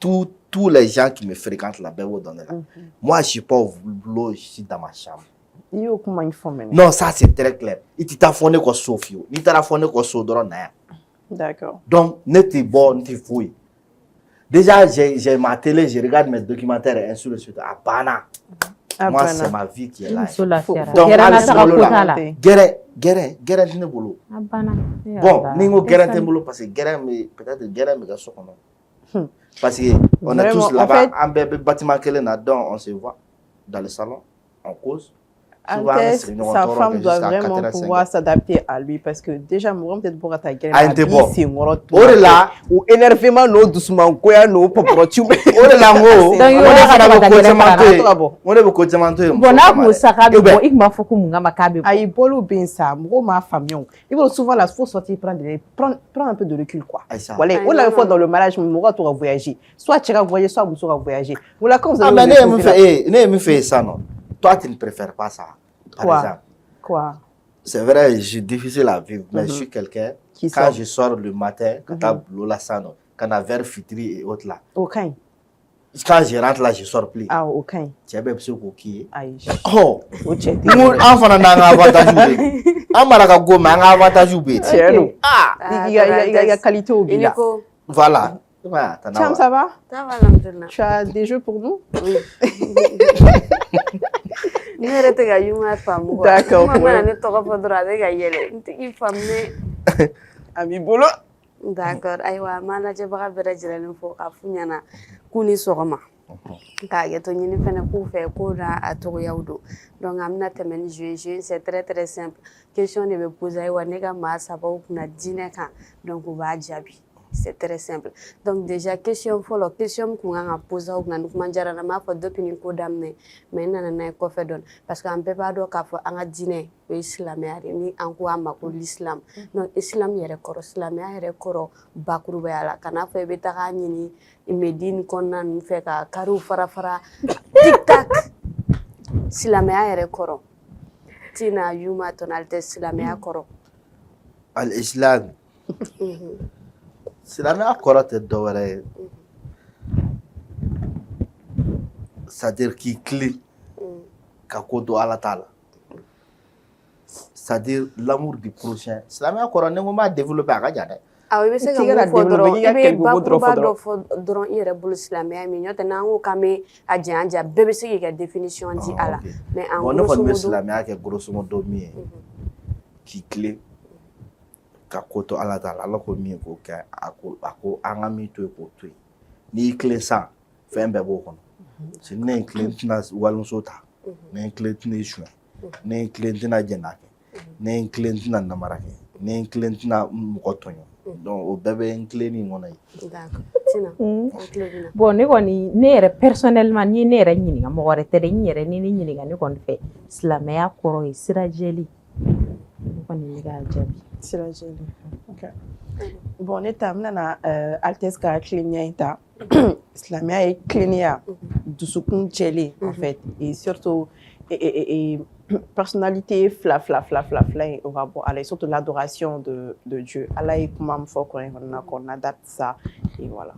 tous les gens qui me fréquentent là bɛɛ b'o dɔn ne la moi je suis pas au boulot je suis dans ma chambre i y'o kuma in fɔ mɛnɛ non ça c'est très clair i tɛ taa fɔ ne kɔ so fiyewu n'i taara fɔ ne kɔ so dɔrɔn na yan d'accord donc ne tɛ bɔ n tɛ foyi déjà j'ai ma télé je regarde mes documentaires et ainsi de suite a banna moi c'est ma vie qui est là donc hali sunkalo la gɛrɛ tɛ ne bolo bon ni n ko gɛrɛ tɛ ne bolo parce que peut-être gɛrɛ bɛ kɛ so kɔnɔ parce que on est tous là-bas an bɛɛ bɛ bâtiment kelen na donc on se voit dans le salon on cause sa femme doit vraiment pouvoir s'adapter à lui parce que déjà mɔgɔ min tɛ bɔ ka taa gɛrɛ la bi senkɔrɔ o de la o énervement n'o dusumangoya n'o pɔpɔrɔtiw o de la n ko o de fana bɛ ko caman to yen o de bɛ ko caman to yen bon n'a kun sa k'a bɛ bɔ i tun b'a fɔ ko mun kama k'a bɛ bɔ ayi bɔliw bɛ yen sa mɔgɔw m'a faamuya i b'a dɔn souvent là faut sortir prendre un peu de recul quoi voilà o la bɛ fɔ dans le mariage mɔgɔ ka to ka voyager soit cɛ ka voyager soit muso ka voyager o la comme ça mais ne ye min fɛ yen sisan nɔ toi tu ne préfères pas ça par exemple quoi c'est vrai je suis difficile à vivre mais je suis quelqu'un quand je sors le matin ka taa bulon la sisan nɔ ka na vers fitiri et autres là o ka ɲi quand je rentre là je sors plus o ka ɲi cɛ bɛɛ bɛ se k'o k'i ye ayi o cɛ tɛ an fana n'an ka avantage bɛ yen an mara ka go mais an ka avantage bɛ yen tiɲɛ don i ka qualité b'i la voilà Cham, ça va? Ça va, alhamdoulilah. Tu as des jeux pour nous? Oui. Ne yɛrɛ tɛ ka yuma faamu quoi. D'accord. Kuma mana ne tɔgɔ fɔ dɔrɔn a bɛ ka yɛlɛ n tɛ k'i faamu ne. A b'i bolo. D'accord ayiwa an b'an lajɛbaga bɛɛ lajɛlen fɔ k'a f'u ɲɛna k'u ni sɔgɔma. K'a hakɛto ɲini fɛnɛ k'u fɛ ko n'a a togoyaw don donc an bɛna tɛmɛ ni jeu c'est très très simple question de bɛ poser ayiwa ne ka maa sabaw kunna diinɛ kan donc u b'a jaabi. C'est très simple. Donc déjà question fɔlɔ question kun kan ka poser aw kunna ni kuma diyara n na n b'a fɔ depuis nin ko daminɛ mais n nana n'a ye kɔfɛ dɔɔni parce que an bɛɛ b'a dɔn k'a fɔ an ka diinɛ o ye silamɛya de ni an ko a ma ko l'islam donc islam yɛrɛ kɔrɔ silamɛya yɛrɛ kɔrɔ bakurubaya la kan'a fɔ i bɛ taga ɲini Medine kɔnɔna ninnu fɛ ka kariw fara fara tic tac silamɛya yɛrɛ kɔrɔ Tina Yuma tonalité silamɛya kɔrɔ al-islam silamɛya kɔrɔ tɛ dɔwɛrɛ ye c'est-à-dire k'i kilen ka ko to Ala ta la c'est-à-dire l'amour du prochain silamɛya kɔrɔ ni n ko n b'a développer a ka jan dɛ awɔ i bɛ se ka mun fɔ dɔrɔn i bɛ bakuruba dɔ fɔ dɔrɔn i yɛrɛ bolo silamɛya min n'o tɛ n'an ko k'an bɛ a janya bɛɛ bɛ se k'i ka définition di a la mais en bon ne kɔni bɛ silamɛya kɛ grosso modo min ye k'i kilen ka ko to Ala ta la Ala ko min k'o kɛ a ko an ka min to yen k'o to yen n'i y'i kilen san fɛn bɛɛ b'o kɔnɔ ne ye n kilen n tɛna walimuso ta ne ye n kilen n tɛna i suɲɛ ne ye n kilen n tɛna jɛnɛ kɛ ne ye n kilen n tɛna namara kɛ ne ye n kilen n tɛna mɔgɔ tɔɲɔ donc o bɛɛ bɛ n kilen nin kɔnɔ ye. Bon ne kɔni ne yɛrɛ personnellement ni ne yɛrɛ ɲininka mɔgɔ wɛrɛ tɛ dɛ n yɛrɛ ni ne ɲininka ne kɔni fɛ silamɛya kɔrɔ ye sira jɛli ne kɔni ne k'a jaabi. Sira jɛli ok bon ne ta n bɛna Altesse ka tilennenya in ta silamɛya ye tilennenya dusukun jɛlen en fait et surtout personnalité, on va voir, allez, surtout l'adoration de Dieu. Allah est comme un fort qu'on adapte ça, et voilà.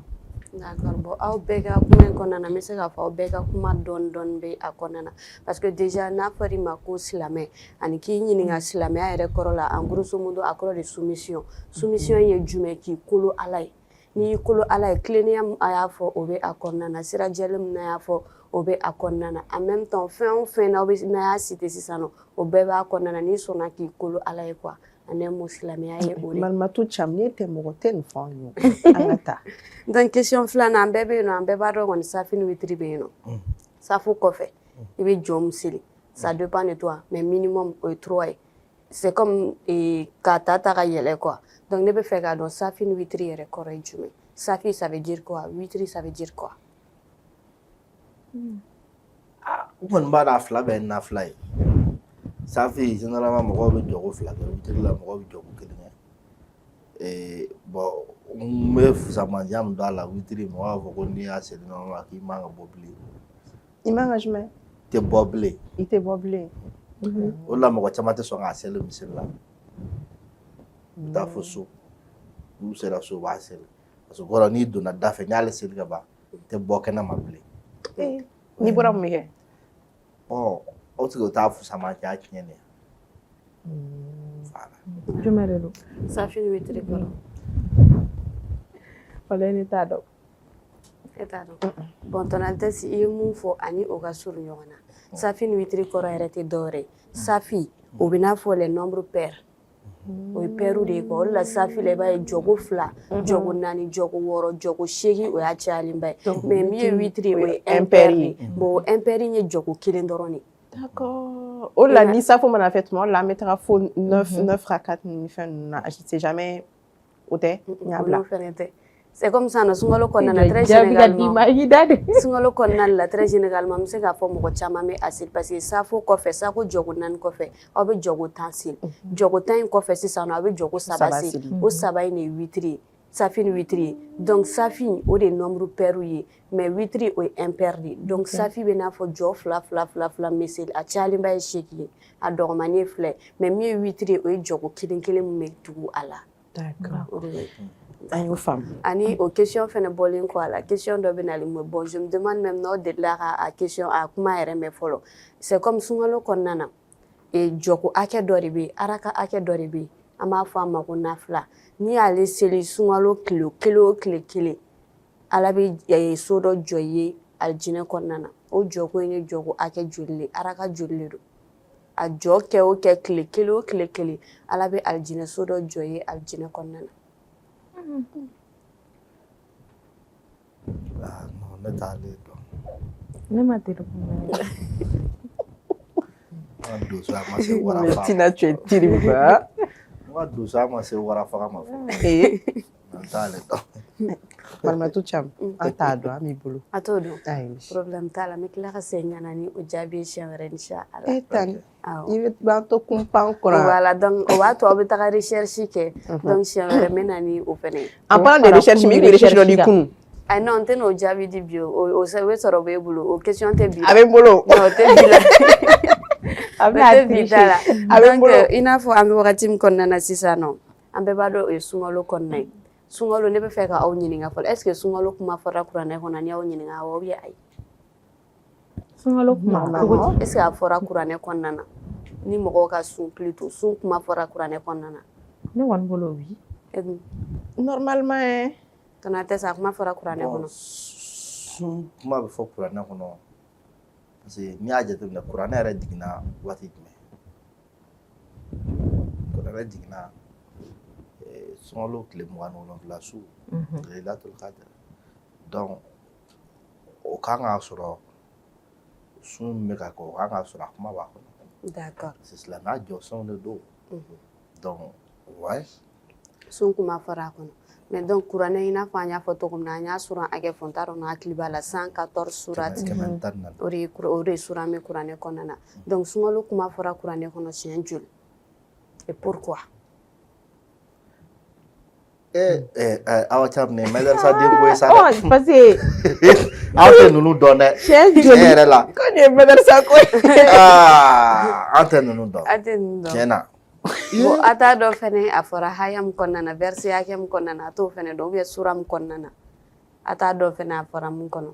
D'accord, bon, aw bɛɛ ka kuma in kɔnɔna na n bɛ se k'a fɔ aw bɛɛ ka kuma dɔɔni bɛ a kɔnɔna na parce que déjà n'a fɔra i ma ko silamɛ ani k'i ɲininka silamɛya yɛrɛ kɔrɔ la en grosso modo a kɔrɔ de soumission ye jumɛn k'i kolo Ala ye n'i y'i kolo Ala ye tilennenya min a y'a fɔ o bɛ a kɔnɔna na sira jɛlen min a y'a fɔ o bɛ a kɔnɔna na en même temps fɛn o fɛn n'a y'a cité sisan nɔ o bɛɛ b'a kɔnɔna na n'i sɔnna k'i kolo Ala ye quoi ani silamɛya ye o de Malimatu Thiam ne tɛ mɔgɔ tɛ nin fɔ an ye an ka taa donc question filanan an bɛɛ bɛ yen nɔ an bɛɛ b'a dɔn kɔni safi ni witiri bɛ yen nɔ safu kɔfɛ i bɛ jɔ min seli ça dépend de toi mais minimum o ye 3 ye c'est comme k'a ta ka yɛlɛ quoi donc ne bɛ fɛ k'a dɔn safi ni witiri yɛrɛ kɔrɔ ye jumɛn safi ça veut dire quoi witiri ça veut dire quoi u kɔni b'a dɔn a fila bɛɛ ye nafila ye safi généralement mɔgɔw bɛ jɔ ko fila kɛ witiri la mɔgɔw bɛ jɔ ko kelen kɛ bon n bɛ fusamandiya min don a la witiri mɔgɔw b'a fɔ ko n'i y'a seli ɲɔgɔn k'i man ka bɔ bilen i man ka jumɛn tɛ bɔ bilen i tɛ bɔ bilen o de la mɔgɔ caman tɛ sɔn k'a seli misiri la u taa fo so n'u sera so u b'a seli parce que kɔrɔ n'i donna da fɛ n'ale seli ka ban tɛ bɔ kɛnɛma bilen n'i bɔra mun bɛ kɛ o tigi o t'a fusamandiya tiɲɛ de Voilà. Jumɛn de don safi ni witiri kɔrɔ wala ne t'a dɔn e t'a dɔn bon tonton i ye mun fɔ ani o ka surun ɲɔgɔn na safi ni witiri kɔrɔ yɛrɛ tɛ dɔwɛrɛ ye safi o bɛ n'a fɔ les nombres pairs o ye pairs de ye quoi o de la safi la i b'a ye jɔko 2 jɔko 4 jɔko 6 jɔko 8 o y'a cayalenba ye mais min ye witiri o ye impair de bon impair ye jɔko 1 dɔrɔn de d'accord o de la ni safo mana fɛ tuma o la an bɛ taga fo 9 rakat ni fɛn ninnu na c'est jamais o tɛ n y'a bila c'est comme ça sunkalo kɔnɔna na très généralement sunkalo kɔnɔna la très généralement n bɛ se k'a fɔ mɔgɔ caman bɛ a seli parce que safo kɔfɛ safo jɔko 4 kɔfɛ aw bɛ jɔko 10 seli jɔko 10 in kɔfɛ sisan aw bɛ jɔko 3 seli o 3 in de ye witiri ye safi ni witiri ye donc safi o de ye nombre pairs ye mais witiri o ye impair de donc safi bɛ n'a fɔ jɔ 2 min bɛ seli a cayalenba ye 8 ye a dɔgɔmani ye 2 mais min ye witiri ye o ye jɔko 1 min bɛ tugu a la d'accord an y'o faamu ani o question fɛnɛ bɔlen kɔ a la question dɔ bɛ nalen mo bon je me demande même n'aw delila ka a question a kuma yɛrɛ mɛn fɔlɔ c'est comme sunkalo kɔnɔna na jɔko hakɛ dɔ de bɛ yen araka hakɛ dɔ de bɛ yen an b'a fɔ a ma ko nafila n'i y'ale seli sunkalo tile kelen o tile kelen ala bɛ so dɔ jɔ i ye alijinɛ kɔnɔna na o jɔko in ye jɔko hakɛ joli de araka joli de don a jɔ kɛ o kɛ tile kelen o tile kelen ala bɛ alijinɛ so dɔ jɔ i ye alijinɛ kɔnɔna na non ne t'ale dɔn ne ma teli kuma n ka doso a ma se warafa Tina tu es terrible n ka doso a ma se warafaga ma fɔlɔ n t'ale dɔn Malimatu Thiam an t'a dɔn an b'i bolo a t'o dɔn ayi problème t'a la n bɛ tila ka segin ka na ni o jaabi ye siɲɛ wɛrɛ inchallah tan i b'an to kunpan kɔnɔ voilà donc o b'a to aw bɛ taga recherche kɛ donc siɲɛ wɛrɛ n bɛ na ni o fɛnɛ ye en parlant de recherche mais i bɛ recherche dɔ di kunun ayi non n tɛ n'o jaabi di bi o bɛ sɔrɔ o b'e bolo o question tɛ bi la a bɛ n bolo non o tɛ bi la a o tɛ bi da la donc i n'a fɔ an bɛ wagati min kɔnɔna na sisan nɔ an bɛɛ b'a dɔn o ye sunkalo kɔnɔna ye sunkalo ne bɛ fɛ ka aw ɲininka fɔlɔ est ce que sunkalo kuma fɔra kuranɛ kɔnɔ ni y'aw ɲininka awɔ ou bien ayi sunkalo kuma cogo di est ce que a fɔra kuranɛ kɔnɔna na ni mɔgɔw ka sun plutôt sun kuma fɔra kuranɛ kɔnɔna na ne kɔni bolo oui normalement tɔnɔ tɛ sa kuma fɔra kuranɛ kɔnɔ sun kuma bɛ fɔ kuranɛ kɔnɔ parce que n'i y'a jateminɛ kuranɛ yɛrɛ jiginna waati jumɛn kuranɛ jiginna sunkalo tile 27 su Laylatul Qadr donc o kan k'a sɔrɔ sun min bɛ ka kɛ o kan k'a sɔrɔ a kuma b'a kɔnɔ d'accord silamɛya jɔsenw de don donc ouais sun kuma fɔra a kɔnɔ mais donc kuranɛ i n'a fɔ an y'a fɔ cogo min na an y'a suran hakɛ fɔ n t'a dɔn n hakili b'a la 114 sourate o de ye suran bɛ kuranɛ kɔnɔna na donc sunkalo kuma fɔra kuranɛ kɔnɔ siɲɛ joli et pourquoi awa Thiam ne madarasa den ko ye sa parce que Aw tɛ ninnu dɔn dɛ. Tiɲɛ yɛrɛ la. Ko nin ye Badara Sako ye. An tɛ ninnu dɔn. A tɛ ninnu dɔn. Tiɲɛ na. Bon a t'a dɔn fɛnɛ a fɔra haya min kɔnɔna na verset hakɛ min kɔnɔna na a t'o fɛnɛ dɔn ou bien sura min kɔnɔna na a t'a dɔn fɛnɛ a fɔra mun kɔnɔ.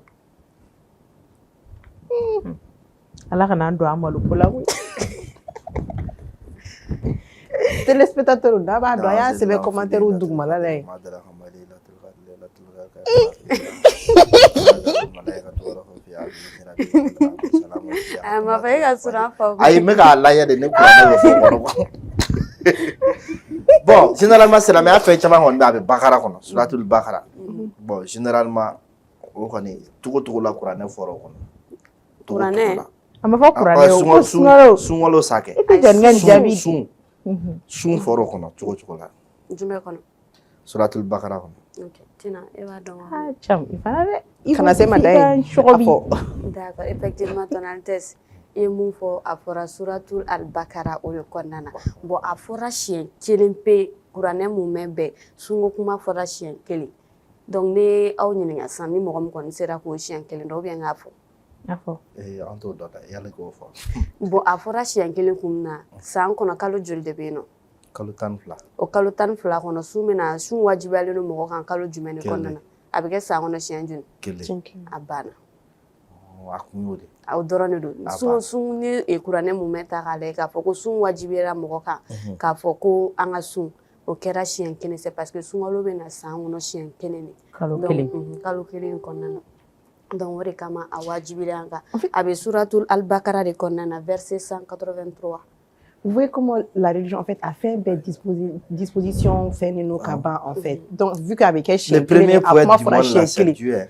Ala kana an don an malo ko la koyi. Téléspectateur n'a b'a dɔn a y'a sɛbɛn commentaire dugumala la yen. A ma fɔ e ka sura fɔ. Ayi n bɛ k'a lajɛ de ne kuranɛ bɛ fɔ o kɔnɔ. Bon généralement silamɛya fɛn caman kɔni bɛ a bɛ Bakara kɔnɔ suratul Bakara. Bon généralement o kɔni cogo cogo la kuranɛ fɔra o kɔnɔ. Kuranɛ. A ma fɔ kuranɛ o ko sunkalo. Sunkalo sakɛ. I tɛ jɔn ŋa nin jaabi. Sun fɔra o kɔnɔ cogo cogo la. Jumɛn kɔnɔ. Suratul Bakara kɔnɔ. Ok Tina e b'a dɔn wa. Ah cam i fana dɛ. Kana se ma da yen. D'accord effectivement ton Altesse i ye mun fɔ a fɔra suratul al-Bakara o de kɔnɔna na bon a fɔra siɲɛ kelen pe kuranɛ mun mɛn bɛɛ sunko kuma fɔra siɲɛ kelen donc ne aw ɲininka sisan ni mɔgɔ min kɔni sera k'o siɲɛ kelen dɔn ou bien n k'a fɔ. A fɔ. An t'o dɔn dɛ yali k'o fɔ. Bon a fɔra siɲɛ kelen kun na san kɔnɔ kalo joli de bɛ yen nɔ. Kalo 12. O kalo 12 kɔnɔ sun bɛna sun wajibiyalen don mɔgɔ kan kalo jumɛn de kɔnɔna na a bɛ kɛ san kɔnɔ siɲɛ joli. Kelen. A banna. A kun y'o de. Aw dɔrɔn de don sun ni kuranɛ mun mɛn ta k'a lajɛ k'a fɔ ko sun wajibiyara mɔgɔ kan k'a fɔ ko an ka sun o kɛra siɲɛ kelen c'est parce que sunkalo bɛna san kɔnɔ siɲɛ kelen de. Kalo kelen. Kalo kelen kɔnɔna na donc o de kama a wajibira an kan a bɛ suratul al-Bakara de kɔnɔna na verset 183. Vous voyez comment la religion en fait a fait des dispositions fait nos cabans en fait. Donc vu qu'avec elle le premier poète du monde là c'est Dieu.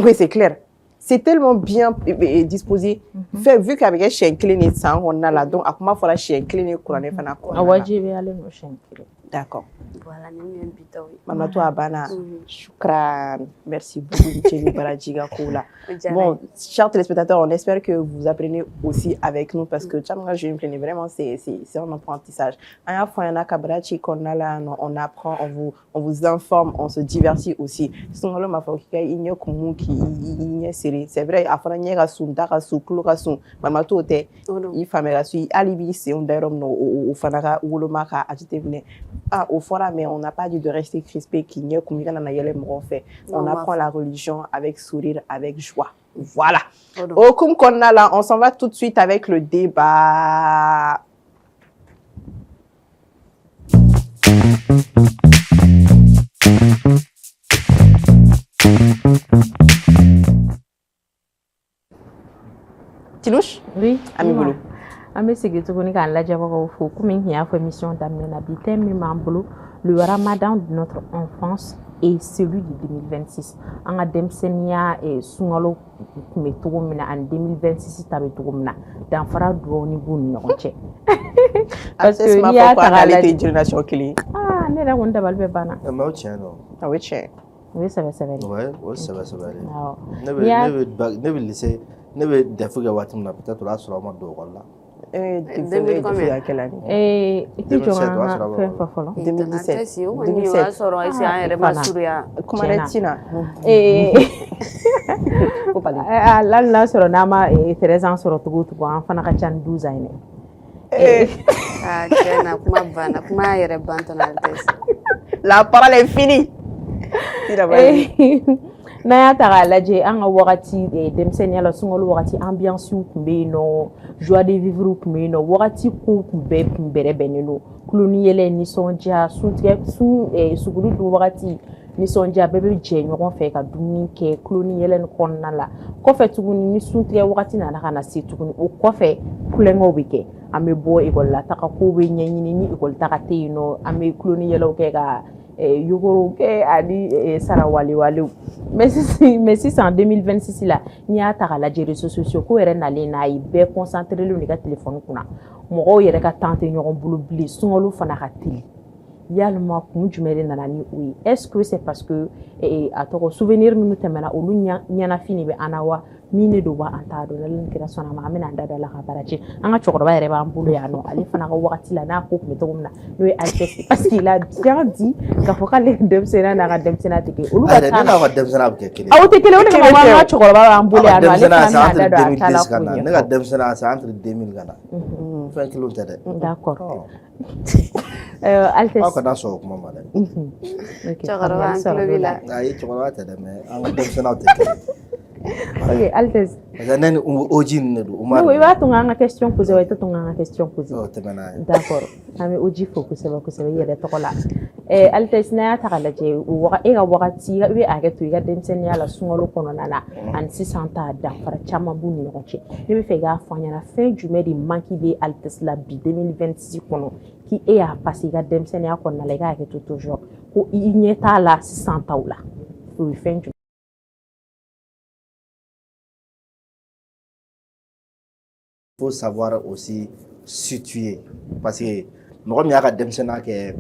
Oui c'est clair. C'est tellement bien disposé. Fait vu qu'avec elle chien clé ni sang on a là donc à comment faire la chien clé ni couronne fana quoi. A wajibi ale no chien clé. D'accord. Voilà, nous invitons. Maman toi Abana, shukran, merci beaucoup Tchéni Barajiga Koula. Bon, chers téléspectateurs, on espère que vous apprenez aussi avec nous parce que Tchamga je me plaignais vraiment, c'est un apprentissage. À la fois, il y en a Kabarachi qu'on a là, on apprend, on vous informe, on se divertit aussi. Sinon, le mafoka il y a comme qui il y a série. C'est vrai, à fond il y a soum, darasoum, klorasoum, maman toi t'es, il famera sui, alibi c'est un dérom no au fanara ou le maka agité venir. Ah, au fond, mais on n'a pas dit de rester crispé, qu'il n'y a comme il y en a fait. On apprend la religion avec sourire, avec joie. Voilà. Au comme qu'on a là, on s'en va tout de suite avec le débat. Tilouche? Oui. Ami Boulou. An bɛ segin tuguni k'an lajɛbagaw fo komi n y'a fɔ émission daminɛ na bi thème min b'an bolo le ramadan de notre enfance et celui de 2026 an ka denmisɛnniya sunkalo tun bɛ cogo min na ani 2026 ta bɛ cogo min na danfara dɔɔni b'u ni ɲɔgɔn cɛ parce que n'i y'a ta k'a lajɛ génération kelen ah ne yɛrɛ kɔni dabali bɛ banna mais o tiɲɛ don o ye tiɲɛ o ye sɛbɛsɛbɛ de ouais o ye sɛbɛsɛbɛ de ne bɛ lycée ne bɛ DEF kɛ waati min na peut-être o y'a sɔrɔ an ma don école la. I tɛ jɔ an ka fɛn fɔ fɔlɔ 2017 o y'a sɔrɔ ayise an yɛrɛ ma surunya kuma dɛ Tina hali n'a sɔrɔ n'a ma 13 ans sɔrɔ cogo o cogo an fana ka ca ni 12 ans ye dɛ tiɲɛ na kuma banna kuma yɛrɛ ban ton Altesse la parole est finie n'a y'a ta k'a lajɛ an ka wagati denmisɛnniya la sunkalo wagati ambiance tun bɛ yen nɔ joie de vivre tun bɛ yen nɔ wagati kow tun bɛɛ tun bɛrɛbɛnnen don kuloni yɛlɛ nisɔndiya suguri dun wagati nisɔndiya bɛɛ bɛ jɛ ɲɔgɔn fɛ ka dumuni kɛ kuloni yɛlɛ ni kɔnɔna la kɔfɛ tuguni ni suntigɛ wagati nana ka na se tuguni o kɔfɛ kulonkɛw bɛ kɛ an bɛ bɔ ekɔli la taga kow bɛ ɲɛɲini ni ekɔli taga tɛ yen nɔ an bɛ kuloni yɛlɛw kɛ ka yogoro kɛ ani sarawalewalew mais sisan 2026 la n'i y'a ta k'a lajɛ réseaux sociaux ko yɛrɛ nalen n'a ye bɛɛ concentré len de ka téléphone kunna mɔgɔw yɛrɛ ka temps tɛ ɲɔgɔn bolo bilen sunkalo fana ka teli yalima kun jumɛn de nana ni o ye est-ce que c'est parce que a tɔgɔ souvenir minnu tɛmɛna olu ɲɛnafin de bɛ an na wa min de don wa an t'a dɔn la kɛra sɔnna ma an bɛna an da la ka baara cɛ an ka cɛkɔrɔba yɛrɛ b'an bolo yan nɔ ale fana ka wagati la n'a ko tun bɛ cogo min na n'o ye Altesse parce que la diya di k'a fɔ k'ale denmisɛnninya n'a ka denmisɛnniya tɛ kelen olu ka taa n'aw ka denmisɛnniya bɛ kɛ kelen aw tɛ kelen o de kama an ka cɛkɔrɔba b'an bolo yan nɔ ale fana bɛna an da don a ta la k'o ɲɛfɔ ne ka denmisɛnninya c'est entre 2000 ka na fɛn kelen tɛ dɛ d'accord Altesse aw kana sɔn o kuma ma dɛ Cɛkɔrɔba an tulo b'i la ayi cɛkɔrɔba tɛ dɛ mais an ka denmisɛnniyaw tɛ kelen ok Altesse parce que ne ni Oji ne don i b'a to an ka question posé wa i tɛ to an ka question posé tɛmɛna ye d'accord an bɛ Oji fo kosɛbɛ kosɛbɛ i yɛrɛ tɔgɔ la Altesse n'a y'a ta k'a lajɛ e ka wagati i bɛ hakɛ to i ka denmisɛnninya la sunkalo kɔnɔna na ani sisan ta danfara caman b'u ni ɲɔgɔn cɛ ne bɛ fɛ i k'a fɔ an ɲɛna fɛn jumɛn de manque bɛ Altesse la bi 2026 kɔnɔ k'i e y'a passé i ka denmisɛnninya kɔnɔna la i ka hakɛ to toujours ko i ɲɛ t'a la sisan taw la o ye fɛn jumɛn faut savoir aussi situer parce que mɔgɔ min y'a ka denmisɛnninya kɛ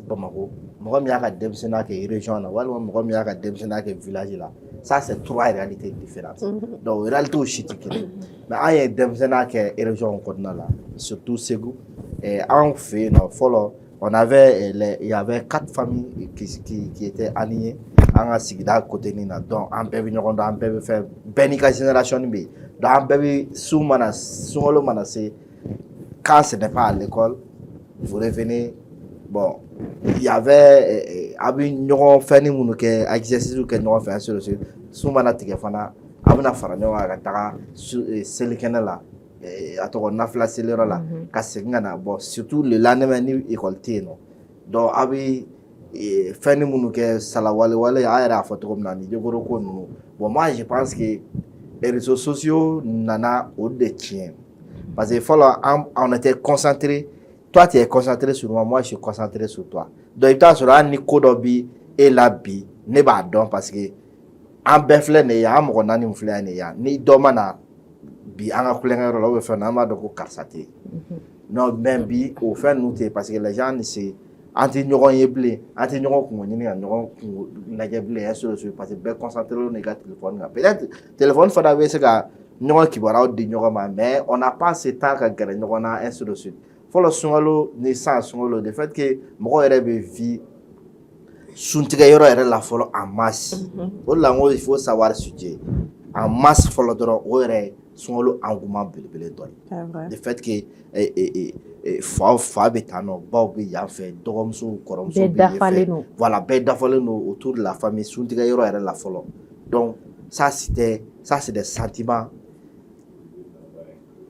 Bamako mɔgɔ min y'a ka denmisɛnninya kɛ région na walima mɔgɔ min y'a ka denmisɛnninya kɛ village la ça c'est trois réalités différentes donc réalité si tɛ kelen mais an ye denmisɛnninya kɛ région kɔnɔna la surtout Segu an fɛ yen nɔ fɔlɔ on avait il y avait 4 familles qui étaient alignées an ka sigida côté nin na donc an bɛɛ bɛ ɲɔgɔn dɔn an bɛɛ bɛ fɛn bɛɛ n'i ka génération bɛ yen donc an bɛɛ bɛ sunkalo mana se quand ce n'est pas à l'école vous revenez bon il y avait a bɛ ɲɔgɔn fɛn ni minnu kɛ exercice kɛ ɲɔgɔn fɛ ainsi de suite su mana tigɛ fana a bɛna fara ɲɔgɔn kan ka taga selikɛnɛ la a tɔgɔ nafila seliyɔrɔ la ka segin ka na bon surtout le lendemain ni école tɛ yen nɔ donc a bɛ fɛn ni minnu kɛ salawale an yɛrɛ y'a fɔ cogo min na ni jogoro ko ninnu bon moi je pense que les réseaux sociaux nana o de tiɲɛ parce que fɔlɔ on était concentré toi tu es concentré sur moi je suis concentré sur toi donc i bɛ taa sɔrɔ hali ni ko dɔ bɛ e la bi ne b'a dɔn parce que an bɛɛ filɛ nin ye yan an mɔgɔ 4 min filɛ nin ye yan ni dɔ ma na bi an ka kulonkɛyɔrɔ la ou bien fɛn na an b'a dɔn ko karisa tɛ yen non mais bi o fɛn ninnu tɛ yen parce que les gens ne se an tɛ ɲɔgɔn ye bilen an tɛ ɲɔgɔn kungo ɲini ka ɲɔgɔn kungo lajɛ bilen ainsi de suite parce que bɛɛ concentré don i ka téléphone kan peut-être téléphone fana bɛ se ka ɲɔgɔn kibaruyaw di ɲɔgɔn ma mais on n'a pas ce temps ka gɛrɛ ɲɔgɔn na ainsi de suite fɔlɔ sunkalo ni san sunkalo de fait que mɔgɔ yɛrɛ bɛ vi suntigɛyɔrɔ yɛrɛ la fɔlɔ en masse o de la n ko il faut savoir situer en masse fɔlɔ dɔrɔn o yɛrɛ sunkalo engouement belebele dɔ ye de fait que fa bɛ taa nɔ baw bɛ yan fɛ dɔgɔmuso kɔrɔmuso bɛ yen fɛ voilà bɛɛ dafalen don autour de la famille suntigɛyɔrɔ yɛrɛ la fɔlɔ donc ça c'est des sentiments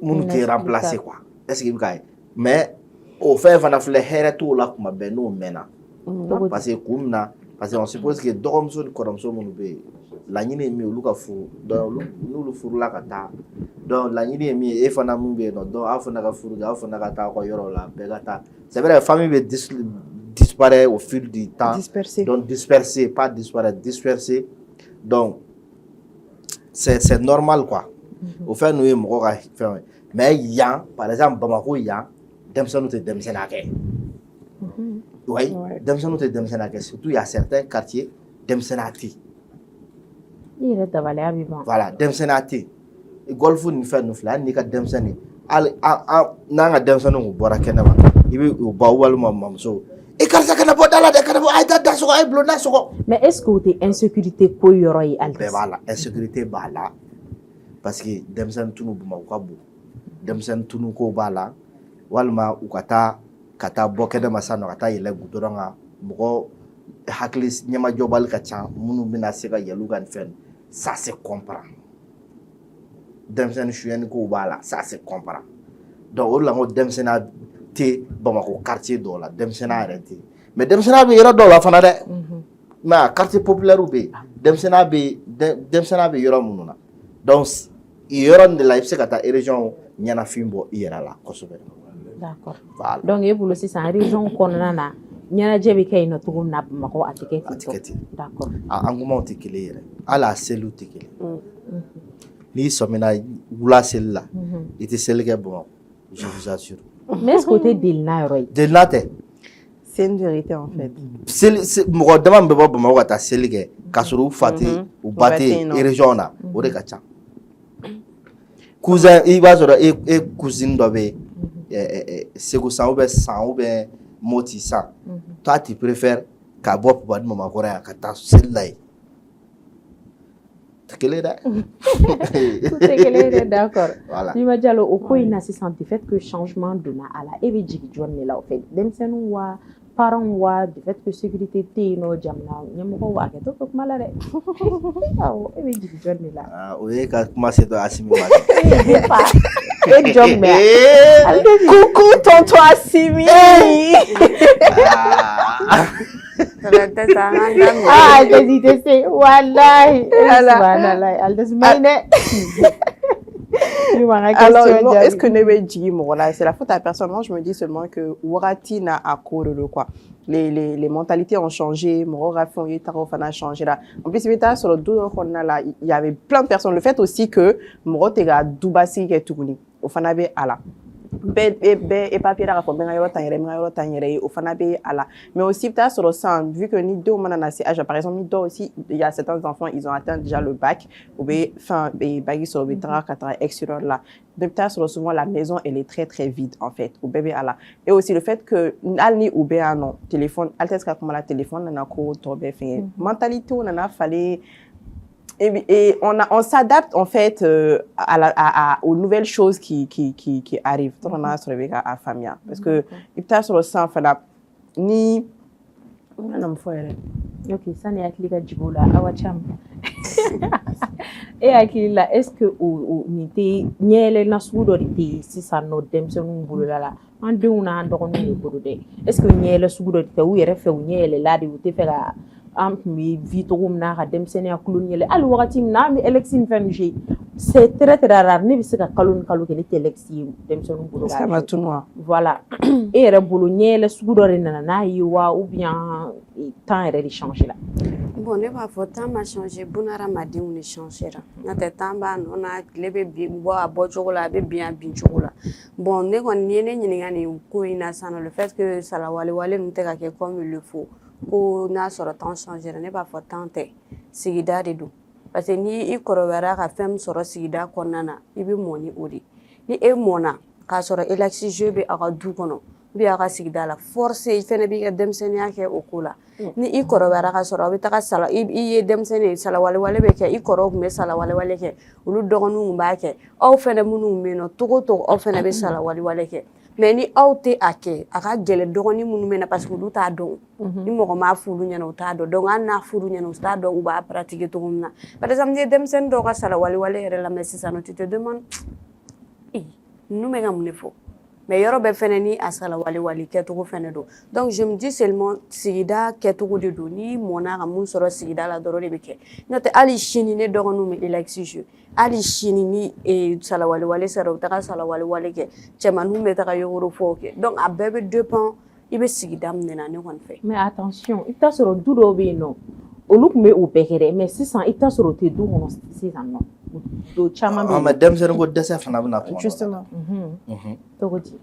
minnu tɛ remplacer quoi est-ce que i bɛ k'a ye mais o fɛn fana filɛ hɛrɛ t'o la kuma bɛɛ n'o mɛnna parce que kun min na parce que on suppose que dɔgɔmuso ni kɔrɔmuso minnu bɛ yen laɲini ye min ye olu ka furu donc n'olu furula ka taa donc laɲini ye min ye e fana mun bɛ yen nɔ donc aw fana ka furu kɛ aw fana ka taa aw ka yɔrɔ la bɛɛ ka taa c'est vrai famille bɛ disparaître au fil du temps donc disperser pas disparaître disperser donc c'est normal quoi o fɛn ninnu ye mɔgɔ ka fɛn ye mais yan par exemple Bamako yan denmisɛnninw tɛ denmisɛnninya kɛ oui denmisɛnninw tɛ denmisɛnninya kɛ surtout il y a certains quartiers denmisɛnninya tɛ i yɛrɛ dabaliya b'i ban voilà denmisɛnninya tɛ golf ni fɛn ninnu filɛ hali n'i ka denmisɛnnin hali n'an ka denmisɛnninw kun bɔra kɛnɛma i bɛ u baw walima mamuso e karisa kana bɔ da la dɛ kana bɔ a ye taa da sɔgɔ a ye bulon da sɔgɔ mais est ce que o tɛ insécurité ko yɔrɔ ye Altesse bɛɛ b'a la insécurité b'a la parce que denmisɛnnin tunu Bamakɔ ka bon denmisɛnnin tunu ko b'a la walima u ka taa bɔ kɛnɛma sisan nɔ ka taa yɛlɛ goudron kan mɔgɔ hakili ɲɛmajɔbali ka ca minnu bɛna se ka yɛlɛ u ka nin fɛn ça se comprend denmisɛnnin suyɛnni kow b'a la ça se comprend donc o de la n ko denmisɛnninya tɛ Bamakɔ quartier dɔw la denmisɛnninya yɛrɛ tɛ mais denmisɛnninya bɛ yɔrɔ dɔw la fana dɛ mais quartier populaire bɛ yen denmisɛnninya bɛ yɔrɔ minnu na donc yɔrɔ de la i bɛ se ka taa région ɲɛnafin bɔ i yɛrɛ la kosɛbɛ. d'accord donc e bolo sisan région kɔnɔna na ɲɛnajɛ bɛ kɛ yen nɔ cogo min na Bamakɔ a tɛ kɛ ten d'accord engouement tɛ kelen ye yɛrɛ hali a seliw tɛ kelen n'i sɔmina wula seli la i tɛ seli kɛ Bamakɔ je vous assure mais est ce que o tɛ delina yɔrɔ ye delina tɛ c'est une vérité en fait mɔgɔ dama min bɛ bɔ Bamakɔ ka taa seli kɛ k'a sɔrɔ u fa tɛ u ba tɛ région na o de ka ca cousin il va sur et cousine d'obé c'est que ça ou bien moti ça toi tu préfères qu'à boire pour de maman coréen qu'à ta celle-là d'accord. Voilà. Tu m'as dit alors au point il senti fait que changement de na ala et vi jigi journée là au fait dem senu wa parents wa du fait que sécurité té no jamna nyamko wa ke to ko mala re aw e vi jigi journée là ah oui ka commencer to Assimi pas et jom me Coucou tonton Assimi. ah j'hésite c'est wallahi subhanallah aldesmaine alors est-ce que c'est la faute à personne? Moi je me dis seulement que Warati n'a à cause de quoi les mentalités ont changé, mon a changé là. En plus sur le dos là il y avait plein de personnes. Le fait aussi que mon tega dubasi qui tout au fanabe ala et papier là au fanabe ala mais aussi peut-être sur le sang vu que ni deux par exemple ni deux aussi il y a certains enfants ils ont atteint déjà le bac ou bien enfin bagui sur le extérieur là peut-être sur souvent la maison elle est très très vide en fait au bébé ala et aussi le fait que alni ou bien non téléphone alteska comme la téléphone na ko to be fait mentalité on en a fallu et on s'adapte en fait aux nouvelles choses qui arrivent. On a sur le à Famia parce que il peut sur le sang fala ni ok ça n'est akilika jibola awacham et akila est-ce que o nité nyele na sudo de si ça no demsenu bulala anduna ndogonu ko de est-ce que nyele sudo de wu yere fe nyele la de te fera mi vitorum na ka demsene akulun nyele al wakati na mi election fenji c'est très très rare ne bi se ka kalun kalu ke ni election demsenu bulala ça va tout noir voilà et yere bulu nyele sudo re na yiwa ou bien temps est changé là. Bon, ne b'a fɔ temps ma changé, bunara madinw ne changé ra. N'atɛ temps b'a nɔ na tile bɛ bɔ a bɔ cogo la, a bɛ bin a bin cogo la. Bon, ne kɔni ye ne ɲininka nin ko in na sisan le fait que salawale ninnu tɛ ka kɛ comme il le faut ko n'a sɔrɔ temps changé ra ne b'a fɔ temps tɛ sigida de don parce que ni i kɔrɔbayara ka fɛn min sɔrɔ sigida kɔnɔna na i bɛ mɔ ni o de ni e mɔna k'a sɔrɔ élection jeu bɛ a ka du kɔnɔ bi a ka sigida la force i fɛnɛ b'i ka denmisɛnniya kɛ o ko la ni i kɔrɔbayara ka sɔrɔ a bɛ taga sala i ye denmisɛnnin salawale bɛ kɛ i kɔrɔw tun bɛ salawale kɛ olu dɔgɔninw tun b'a kɛ aw fɛnɛ minnu bɛ yen nɔ togo togo aw fɛnɛ bɛ salawale kɛ mais ni aw tɛ a kɛ a ka gɛlɛn dɔgɔnin minnu bɛ na parce que olu t'a dɔn ni mɔgɔ m'a f'olu ɲɛna u t'a dɔn donc hali n'a f'olu ɲɛna u t'a dɔn u b'a pratiquer cogo min na par exemple ni ye denmisɛnnin dɔw ka salawale yɛrɛ lamɛn sisan tu te demandes ninnu bɛ ka mun de fɔ mais yɔrɔ bɛ fɛnɛ ni a salawale kɛcogo fɛnɛ don donc je me dis seulement sigida kɛcogo de don ni mɔna ka mun sɔrɔ sigida la dɔrɔn de bɛ kɛ n'o tɛ hali sini ne dɔgɔninw bɛ élection jeu hali sini ni salawale sera u taga salawale kɛ cɛmaninw bɛ taga yogoro fɔw kɛ donc a bɛɛ bɛ dépend i bɛ sigida min na ne kɔni fɛ mais attention i t'a sɔrɔ du dɔw bɛ yen nɔ olu tun bɛ o bɛɛ kɛ dɛ mais sisan i t'a sɔrɔ o tɛ du kɔnɔ sisan nɔ do caman bɛ yen mais denmisɛnnin ko dɛsɛ fana bɛna kuma justement cogo di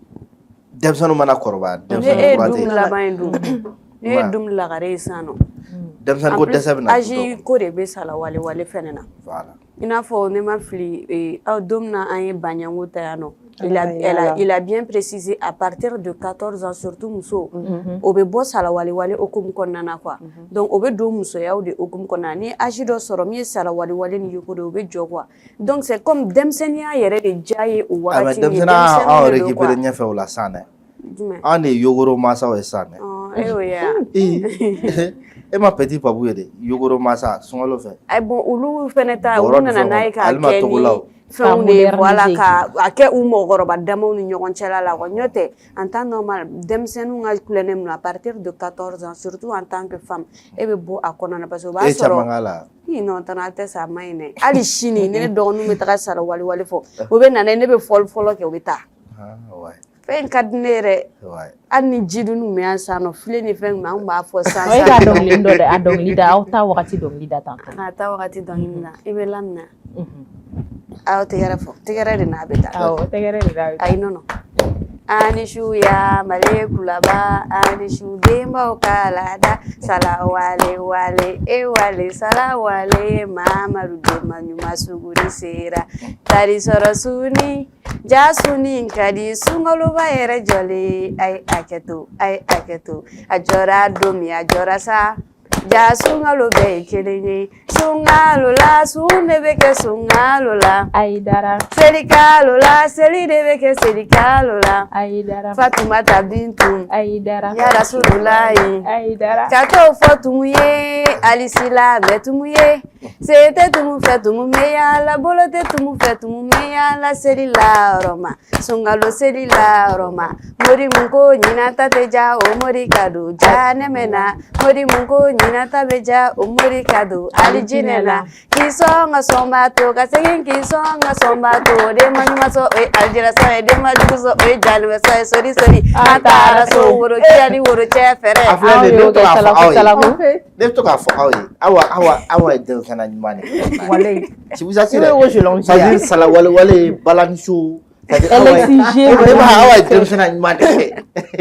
denmisɛnninw mana kɔrɔbaya ne e dum laban in dun ne ye dum lagare ye sisan nɔ denmisɛnnin ko dɛsɛ bɛna âge ko de bɛ salawale fɛnɛ na voilà i n'a fɔ ne ma fili aw don min na an ye baɲango ta yan nɔ il a bien précisé à partir de 14 ans surtout muso o bɛ bɔ salawale okumu kɔnɔna na quoi donc o bɛ don musoyaw de okumu kɔnɔna na ni âge dɔ sɔrɔ min ye salawale ni yeko de o bɛ jɔ quoi donc c'est comme denmisɛnniya yɛrɛ de diya ye o wagati ye denmisɛnniya anw récupérer ɲɛfɛ o la sisan dɛ anw de ye yogoro mansaw ye sisan dɛ e ma petit papu ye de yogoro mansa sunkalo fɛ bon olu fɛnɛ ta olu nana n'a ye k'a kɛ ni fɛnw de voilà ka a kɛ u mɔgɔkɔrɔba damaw ni ɲɔgɔn cɛla la quoi n'o tɛ en temps normal denmisɛnninw ka kulonkɛ minnu à partir de 14 ans surtout en tant que femme e bɛ bɔ a kɔnɔna parce que o b'a sɔrɔ non tana tɛ sa ma ɲi dɛ hali sini ne dɔgɔninw bɛ taga salawale fɔ o bɛ na ne bɛ fɔli fɔlɔ kɛ o bɛ taa fɛn ka di ne yɛrɛ hali ni jidunu mɛ yan san nɔ file ni fɛn an b'a fɔ san e ka dɔnkili dɔ dɛ a dɔnkili da aw ta wagati dɔnkili da tan a ta wagati dɔnkili da i bɛ lamina aw tɛgɛrɛ fɔ tɛgɛrɛ de n'a bɛ taa awɔ tɛgɛrɛ de n'a bɛ taa ayi nɔnɔ Anishuya Malekulaba, Anishu Demba Kalada, Salawale, Wale, Ewale, Salawale, Mama Rudema, Numasuguri Sera, Tari Sorasuni, Jasuni, Kadi, Sungoluba Ere Jolly, I Aketu, Ajora Domi, Ajorasa. Ja sungalo be kelenge sungalo la sunde beke sungalo la Aidara serikalo la seri de beke serikalo la Aidara Fatumata bintu Aidara ya Rasulullah Aidara kato fotumuye alisila betumuye sete tumu fetumu meya la bolote tumu fetumu meya la serila roma sungalo serila roma mori mungo nyina tateja o mori kadu jane mena mori mungo nyina tabeja o mori kadu alijinela kisonga sombato kasegin kisonga sombato de manuma so e aljira so e de madugo so e jalwe so e sori atara so woro kiani woro chefere to ka fo awa del kana nyumani Wale. si vous assure Je l'envie. ça dit sala wale balanchou Elle exigée.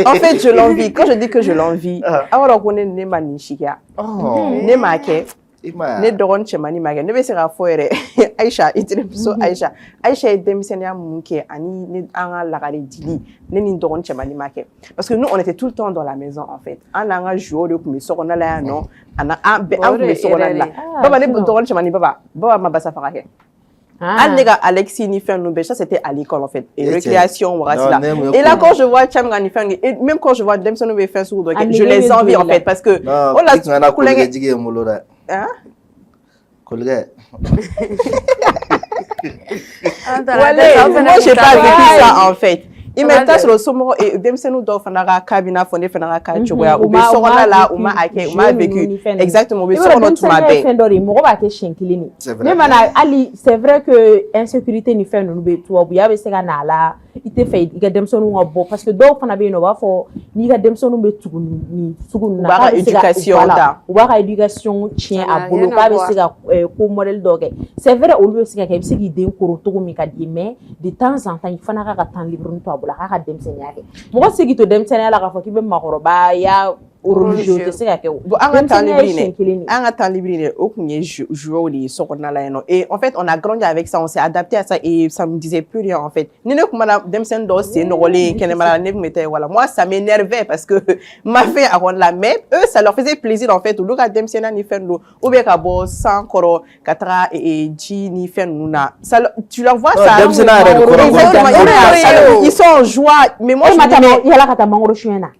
En fait, je l'envie. Quand je dis que je l'envie, alors qu'on est né manishikia. Né maké. Ne doron chemani maké. Ne bese rafoere. Aisha, itrepiso Aisha. Aisha est démissionnaire munké ani ne anga lagare dili. Ne ni doron chemani maké. Parce que nous on était tout le temps dans la maison en fait. On a un jour de comme so on a là non. Ana un comme so on a là. Baba ne doron chemani baba. Baba ma basa farake. Alexis ni fait nous ça c'était à l'école en fait et récréation là. Et là quand je vois Chamga ni fait et même quand je vois Demson nous faire sur je les envie en fait parce que oh là collègue jige molora hein collègue moi j'ai pas vécu ça en fait il m'a dit sur le sommet et Demson nous doit faire un cabinet fondé faire un cabinet ou bien sur là ou m'a vécu exactement mais sur notre mabé mais mana ali c'est vrai que insécurité ni fait nous be to bu ya be se ga na la ite fe ga Demson ngo bo parce que do fana be no ba fo ni ga Demson be tugu ni sugu na ba éducation da ou ba éducation tient à bolo ka be se ga ko modèle doge c'est vrai au lieu se ga ke se gi den ko to mi ka di mais de temps en temps il fana ga temps libre to abula ka Demson yake mo se gi to Demson la ka fo ki be makoroba ya religieux te se ga ke bon anga temps libre au kunye jouer les sokona la no et en fait on a grandi avec ça on s'est adapté à ça et ça me disait plus rien en fait ni ne kuma Demson do c'est no rolé kene mala ne mettait voilà moi ça m'énervait parce que ma fait avant la même eux ça leur faisait plaisir en fait ou le Demson ni fait nous ou bien ka bo sans koro katra et ji ni fait nous na ça tu leur vois ça ils sont en joie mais moi je me il y a la kata mangoro chuena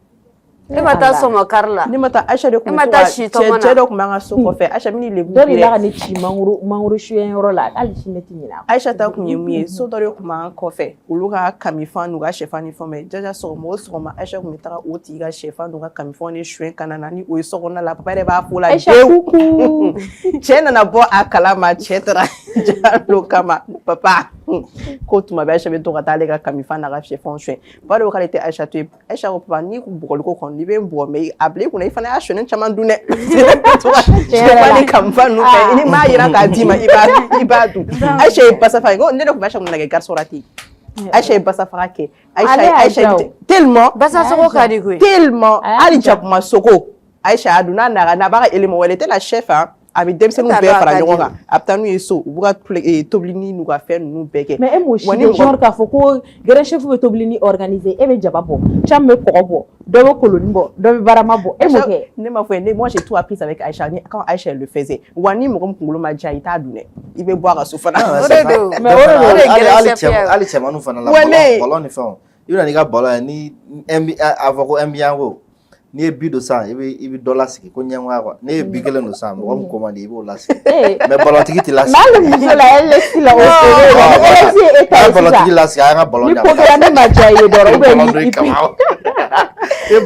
ne mata somo Karla ni mata Aisha de kuma je do kuma nga so ko fe Aisha mini le do la ni chi mangoro chuen rola ali chineti nyina Aisha ta kunye muye so do kuma ko fe uluga kamifan nuga chefani fo me jaja so mo so ma Aisha kuma ta oti ga chefan nuga kamifan ni chuen kanana ni o so na la papa de ba fo la de chena na bo akala ma chetra jalo kama papa ko tuma ba Aisha be to ga ga kamifan na ga chefan chuen ba do ka était Aisha tu Aisha ko pa ni ko bokol ko kon libe mbo me appelé kuna ifana ya shone chama dune chefani kamfan no pe ni ma yira ka dima ibadu Aisha passa fa go ndelo ko ba shona ga gar sorati Aisha passa fa ke Aisha tellement basa soko kadi ko tellement ali chapma soko Aisha aduna na ba elimo wele était la chef hein avec Demson nous faire la nyonga aptanu yeso buga toblini nous ga faire nous beke mais emotion genre ka foko grand chef be toblini organiser e be jababo chamme kobo do koloni bo do barama bo e moke ne ma foi moi j'ai tout appris avec Aisha quand Aisha le faisait wani mo kom kungulo ma jai ta dune il be boire sofana mais ali chama no fana la bolon ni fon ina ni ga bolon ni avoko ambiango ni bido sa ibi dollar siki ko nyanwa ko ni bigele no sa mo ko mandi ibo lasi mais bolon tiki ti lasi mal mi so la elle si la o se bolon tiki lasi nga bolon ja ko ga ni ma jaye doro be ni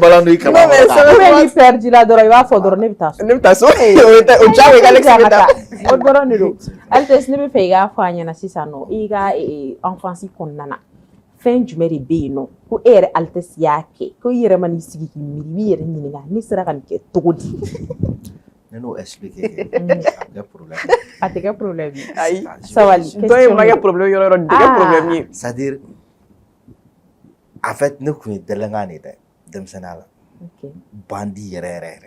bolon ni kama mais so be ni perdi la doro va fo doro ne bitaso o jawe ga Alex bita o doro ni do altes ne be fe ga fanya na sisano iga enfance konnana fin jumeri be no ko ere altes yake ko yere mani sigi mi yere ni nga ni sira kan ke togodi no expliquer le problème atega problème ay sawali do ma ya problème yoro de problème ni c'est-à-dire en fait ne kun ye dɛlɛnkan de dɛ denmisɛnninya la bandi yɛrɛ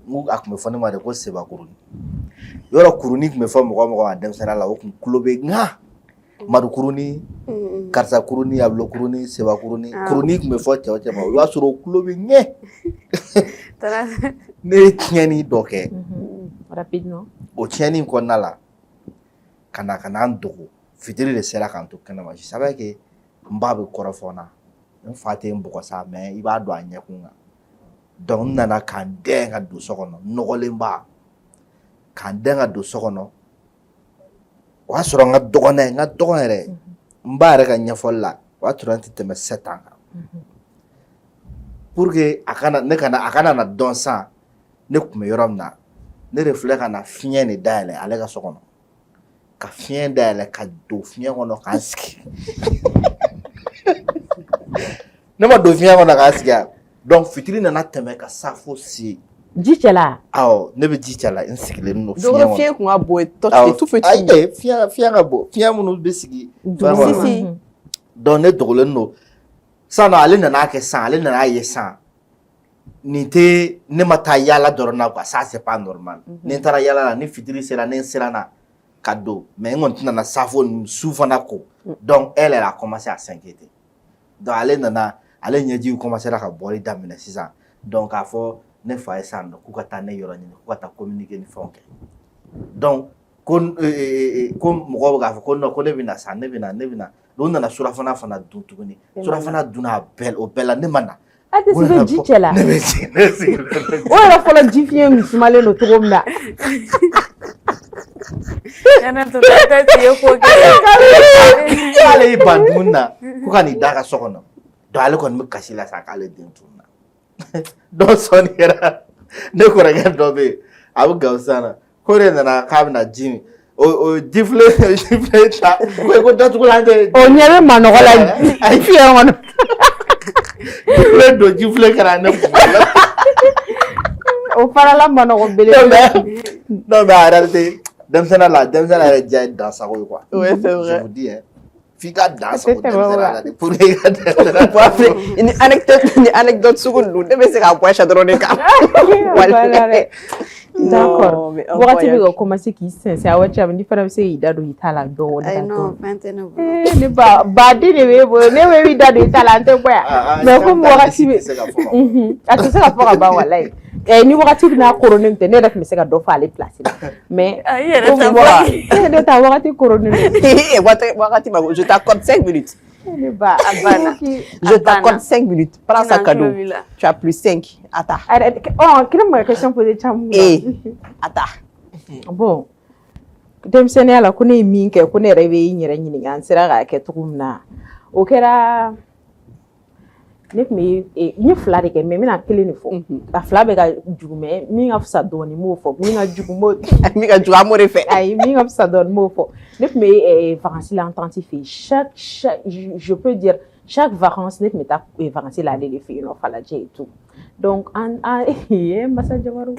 mu a kun bɛ fɔ ne ma de ko sebakurunin yɔrɔ kurunin kun bɛ fɔ mɔgɔ mɔgɔ ma denmisɛnninya la o kun kulo bɛ ŋa marukurunin karisa kurunin abilo kurunin sebakurunin kurunin kun bɛ fɔ cɛw cɛ ma o y'a sɔrɔ o kulo bɛ ŋɛ ne ye tiɲɛni dɔ kɛ rapidement o tiɲɛni kɔnɔna la ka na n dogo fitiri de sera k'an to kɛnɛma je savais que n ba bɛ kɔrɔfɔ n na n fa tɛ n bɔgɔ sa mais i b'a dɔn a ɲɛkun kan donc n nana k'an dɛn ka don so kɔnɔ nɔgɔlenba k'an dɛn ka don so kɔnɔ o y'a sɔrɔ n ka dɔgɔn yɛrɛ n ba yɛrɛ ka ɲɛfɔli la o y'a sɔrɔ n tɛ tɛmɛ 7 ans kan pour que a kana na dɔn san ne kun bɛ yɔrɔ min na ne de filɛ ka na fiɲɛ de dayɛlɛ ale ka so kɔnɔ ka fiɲɛ dayɛlɛ ka don fiɲɛ kɔnɔ k'an sigi ne ma don fiɲɛ kɔnɔ k'an sigi donc fitiri nana tɛmɛ ka sa fo si ji cɛla awɔ ne bɛ ji cɛla n sigilen don fiɲɛ donc kɔnɔ fiɲɛ kun ka bon tout petit ayi fiɲɛ ka bon fiɲɛ minnu bɛ sigi si donc ne dogolen don sisan nɔ ale nana kɛ san ale nana ye san nin tɛ ne ma taa yaala dɔrɔn na quoi ça c'est pas normal ni n taara yaala la ni fitiri sera ne siranna ka don mais n kɔni tɛna na safo su fana ko donc elle a commencé à s'inquiéter donc ale ɲɛjiw commencera ka bɔli daminɛ sisan donc k'a fɔ ne fa ye san nɔ k'u ka taa ne yɔrɔ ɲini k'u ka taa communiquer ni fɛnw kɛ donc ko mɔgɔw bɛ k'a fɔ ko non ko ne bɛna sa ne bɛna u nana surafana fana dun tuguni surafana dunna o bɛɛ la ne ma na a tɛ sigi ji cɛla ne bɛ sigi o yɛrɛ fɔlɔ ji fiɲɛ min sumalen don cogo min na ale y'i ban dumuni na ko ka n'i da ka so kɔnɔ donc ale kɔni bɛ kasi la sa k'ale den tunun na donc sɔnni kɛra ne kɔrɔkɛ dɔ bɛ yen a bɛ Gawusa na ko de nana k'a bɛna ji min o jifile ta ko datugulan tɛ o ɲɛ bɛ manɔgɔ la a ye fiɲɛ kɔnɔ jifile don jifile kɛra ne kun o farala manɔgɔ belebele non mais en réalité denmisɛnniya yɛrɛ diya ye dansago ye quoi ouais c'est vrai je vous dis hein f'i ka dansago denmisɛnniya la de pour que i ka ni anecdote sugu ninnu ne bɛ se k'a bɔ sa dɔrɔn de kan d'accord wagati bɛ ka commencer k'i sɛnsɛn awa cɛ ni fana bɛ se k'i da don i ta la dɔɔnin non fɛn tɛ ne bolo ne baden de b'e bolo ne bɛ i da don i ta la an tɛ bɔ yan mais comme wagati bɛ a tɛ se ka fɔ ka ban walayi ni wagati bɛ n'a koronnen tɛ ne yɛrɛ tun bɛ se ka dɔ fɔ ale place la mais ne ta wagati koronnen don wagati ma je t'accorde 5 minutes ne ba je t'accorde 5 minutes prends ça cadeau tu as plus 5 attends kira ma question posée caman attends bon denmisɛnniya la ko ne ye min kɛ ko ne yɛrɛ bɛ n yɛrɛ ɲininka n sera k'a kɛ cogo min na o kɛra ne tun bɛ n ye 2 de kɛ mais n bɛna 1 de fɔ a 2 bɛ ka jugu mais min ka fisa dɔɔnin n b'o fɔ min ka jugu n b'o min ka jugu an b'o de fɛ ayi min ka fisa dɔɔnin n b'o fɔ ne tun bɛ vacances la en tante fɛ chaque je peux dire chaque vacances ne tun bɛ taa vacances la ale de fɛ yen nɔ Falajɛ et tout donc masa Jamaru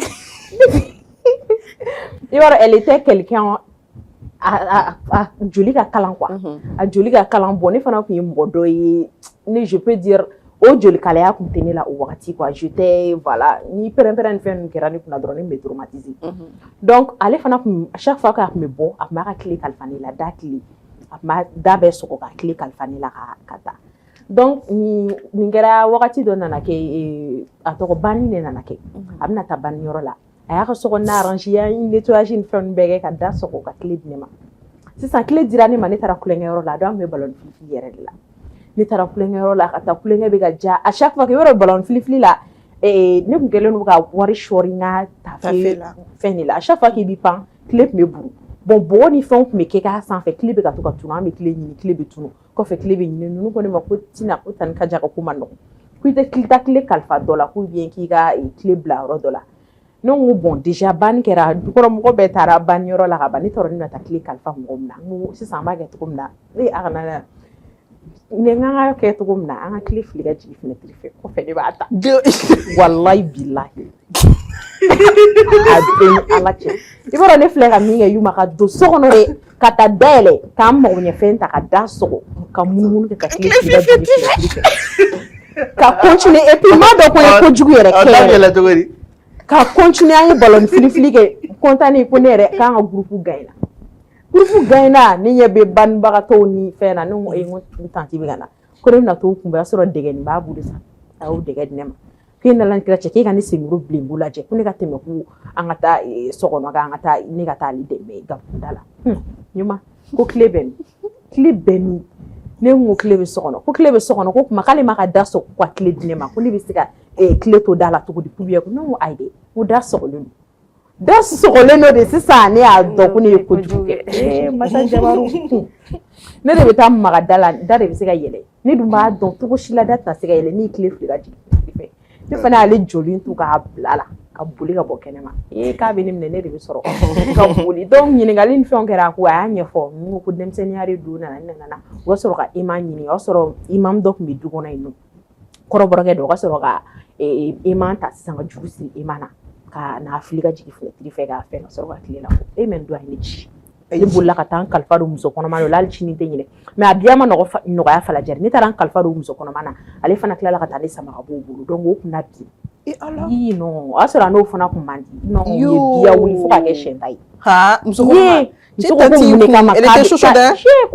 i b'a dɔn elle était quelqu'un a joli ka kalan quoi a joli ka kalan bon ne fana tun ye mɔgɔ dɔ ye ne je peux dire o joli kalaya tun tɛ ne la o wagati quoi j'étais voilà ni pɛrɛn-pɛrɛn ni fɛn ninnu kɛra ne kunna dɔrɔn ne tun bɛ traumatiser donc ale fana tun chaque fois k'a tun bɛ bɔ a tun b'a ka tile kalifa ne la da tile a tun b'a da bɛɛ sɔgɔ ka tile kalifa ne la ka taa donc nin kɛra wagati dɔ nana kɛ a tɔgɔ banni de nana kɛ a bɛna taa banni yɔrɔ la a y'a ka sokɔnɔna arranger a ye nettoyage ni fɛn bɛɛ kɛ ka da sɔgɔ ka tile di ne ma sisan tile dira ne ma ne taara kulonkɛyɔrɔ la donc an tun bɛ ballon filifili yɛrɛ de la ne taara kulonkɛyɔrɔ la ka taa kulonkɛ bɛ ka ja à chaque fois que yɔrɔ ballon filifili la ne kun kɛlen don ka wari sɔɔri n ka tafe fɛn de la à chaque fois k'i bɛ pan tile tun bɛ buru bon bɔgɔ ni fɛnw tun bɛ kɛ k'a sanfɛ tile bɛ ka to ka tunu an bɛ tile ɲini tile bɛ tunu kɔfɛ tile bɛ ɲini ninnu ko ne ma ko Tina ko tani ka jaga ko man nɔgɔn ko i tɛ taa tile kalifa dɔ la ko bien k'i ka tile bila yɔrɔ dɔ la ne ko bon déjà banni kɛra dukɔnɔmɔgɔ bɛɛ taara banni yɔrɔ la ka ban ne tɔɔrɔ ne bɛna taa tile kalifa mɔgɔ min na n ko sisan an b'a kɛ cogo min na a kana ne kan ka kɛ cogo min na an ka tile fili ka jigin fenêtre fɛ kɔfɛ ne b'a ta wallahi billahi ala cɛ i b'a dɔn ne filɛ ka min kɛ Yuma ka don so kɔnɔ de ka taa dayɛlɛ k'an mago ɲɛ fɛn ta ka da sɔgɔ ka munumunu kɛ ka tile fili ka continuer et puis ma dɔ ko ye kojugu yɛrɛ kɛ ka continuer an ye ballon fili kɛ kontanen ko ne yɛrɛ k'an ka groupe gagner ne ɲɛ bɛ banbagatɔw ni fɛn na ne ko n tanti bɛ ka na ko ne bɛna to kunbɛ sɔrɔ dɛgɛni b'a bolo sa a y'o dɛgɛ di ne ma k'e nana kira cɛ k'e ka ne senkuru bilen bolo lajɛ ko ne ka tɛmɛ ko an ka taa so kɔnɔ k'an ka taa ne ka taa ale dɛmɛ gabunda la Yuma ko tile bɛ min ne ko tile bɛ so kɔnɔ ko tile bɛ so kɔnɔ ko kuma k'ale ma ka da sɔgɔ ka tile di ne ma ko ne bɛ se ka tile to da la cogo di pubiya ko ne ko ayi dɛ ko da sɔgɔlen don de sisan ne y'a dɔn ko ne ye kojugu kɛ masa jabaru ne de bɛ taa maga da la da de bɛ se ka yɛlɛ ne dun b'a dɔn cogo si la da tɛ se ka yɛlɛ ni tile fili ka jigin ne fana y'ale joli to k'a bila la ka boli ka bɔ kɛnɛma k'a bɛ ne minɛ ne de bɛ sɔrɔ ka boli donc ɲininkali ni fɛnw kɛra ko a y'a ɲɛfɔ n ko denmisɛnninya de don nana o ka sɔrɔ ka imam ɲini o y'a sɔrɔ imam dɔ tun bɛ du kɔnɔ yen nɔ kɔrɔbɔrɔkɛ dɔ o ka sɔrɔ ka imam ta sisan ka juru siri imam na ka n'a fili ka jigin fenêtre fɛ k'a fɛn ka sɔrɔ ka tile la mɛ don a ye ne ci ne bolila ka taa n kalifa don muso kɔnɔma dɔ la hali sini tɛ ɲinɛ mais a biya ma nɔgɔya falajɛri ne taara n kalifa don muso kɔnɔma na ale fana tilala ka taa ne sama ka bɔ o bolo donc o kun na bi non o y'a sɔrɔ a n'o fana kun man di non u ye biya wuli fo ka kɛ sɛnta ye muso ko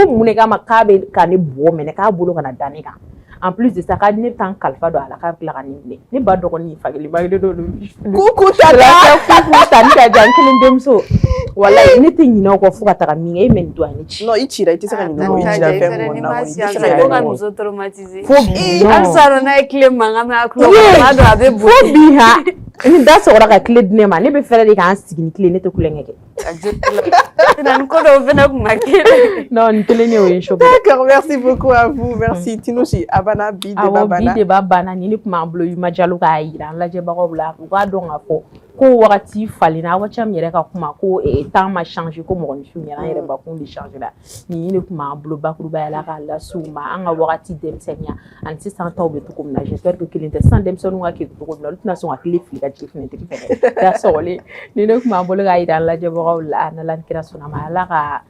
mun de kama k'a bɛ ka ne bɔ minɛ k'a bolo kana da ne kan en plus de ça ka ne tan kalifa don ala k'a tila ka ne minɛ ne ba dɔgɔnin fakelen bagelen dɔ don kuku ta ni ka jan kelen denmuso wallahi ne tɛ ɲinɛ o kɔ fo ka taga min kɛ e mɛ nin don a ne ci non i cira i tɛ se ka ɲinɛ o i cira fɛn min na ko ka muso traumatiser fo bi alisa n'a ye tile mankan mɛn a tulo kɔnɔ a bɛ bɔ fo bi ha ni da sɔgɔra ka tile di ne ma ne bɛ fɛrɛ de k'an sigi ni tile ne tɛ kulonkɛ kɛ ko dɔw fana kun ma kɛ non nin kelen ne o ye choc d'accord merci beaucoup à vous merci Tinouchi Abana bi de ba bana ni ne kun b'an bolo Yuma Jalo k'a yira an lajɛbagaw la u k'a dɔn k'a fɔ ko wagati falenna awa cam yɛrɛ ka kuma ko temps ma changer ko mɔgɔninfinw ɲɛna an yɛrɛ bakun de changer la nin ne kun b'an bolo bakurubaya la k'a lasiw ma an ka wagati denmisɛnninya ani sisan taw bɛ cogo min na j'espère que kelen tɛ sisan denmisɛnninw ka kɛ cogo min na olu tɛna sɔn ka tile fili ka jigin fenêtre fɛ da sɔgɔlen ni ne kun b'an bolo k'a yira an lajɛbagaw la an ala kira sɔnna ma ala ka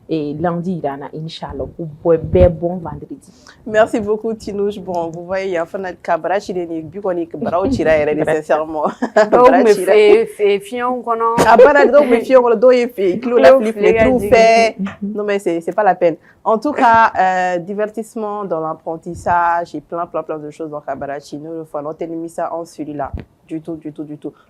lundi irana inchallah ko bɛɛ bon vendredi. Merci beaucoup Tinouche. Bon, vous voyez, il y a un cabra chireni bikoni cabra au chira nécessairement. Donc me fait fion kono. Ah bah donc me fion kono do y fait clou la flip les trous fait. Non mais c'est pas la peine. En tout cas, divertissement dans l'apprentissage et plein de choses dans Kabarachi. Nous le faisons tenir ça en celui-là. Du tout.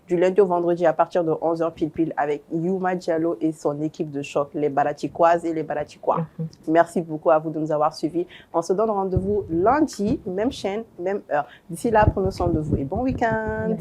Du lundi au vendredi à partir de 11h pile avec Yuma Diallo et son équipe de choc, les Baratikoises et les Baratikois. Merci beaucoup à vous de nous avoir suivis. On se donne rendez-vous lundi, même chaîne, même heure. D'ici là, prenez soin de vous et bon week-end.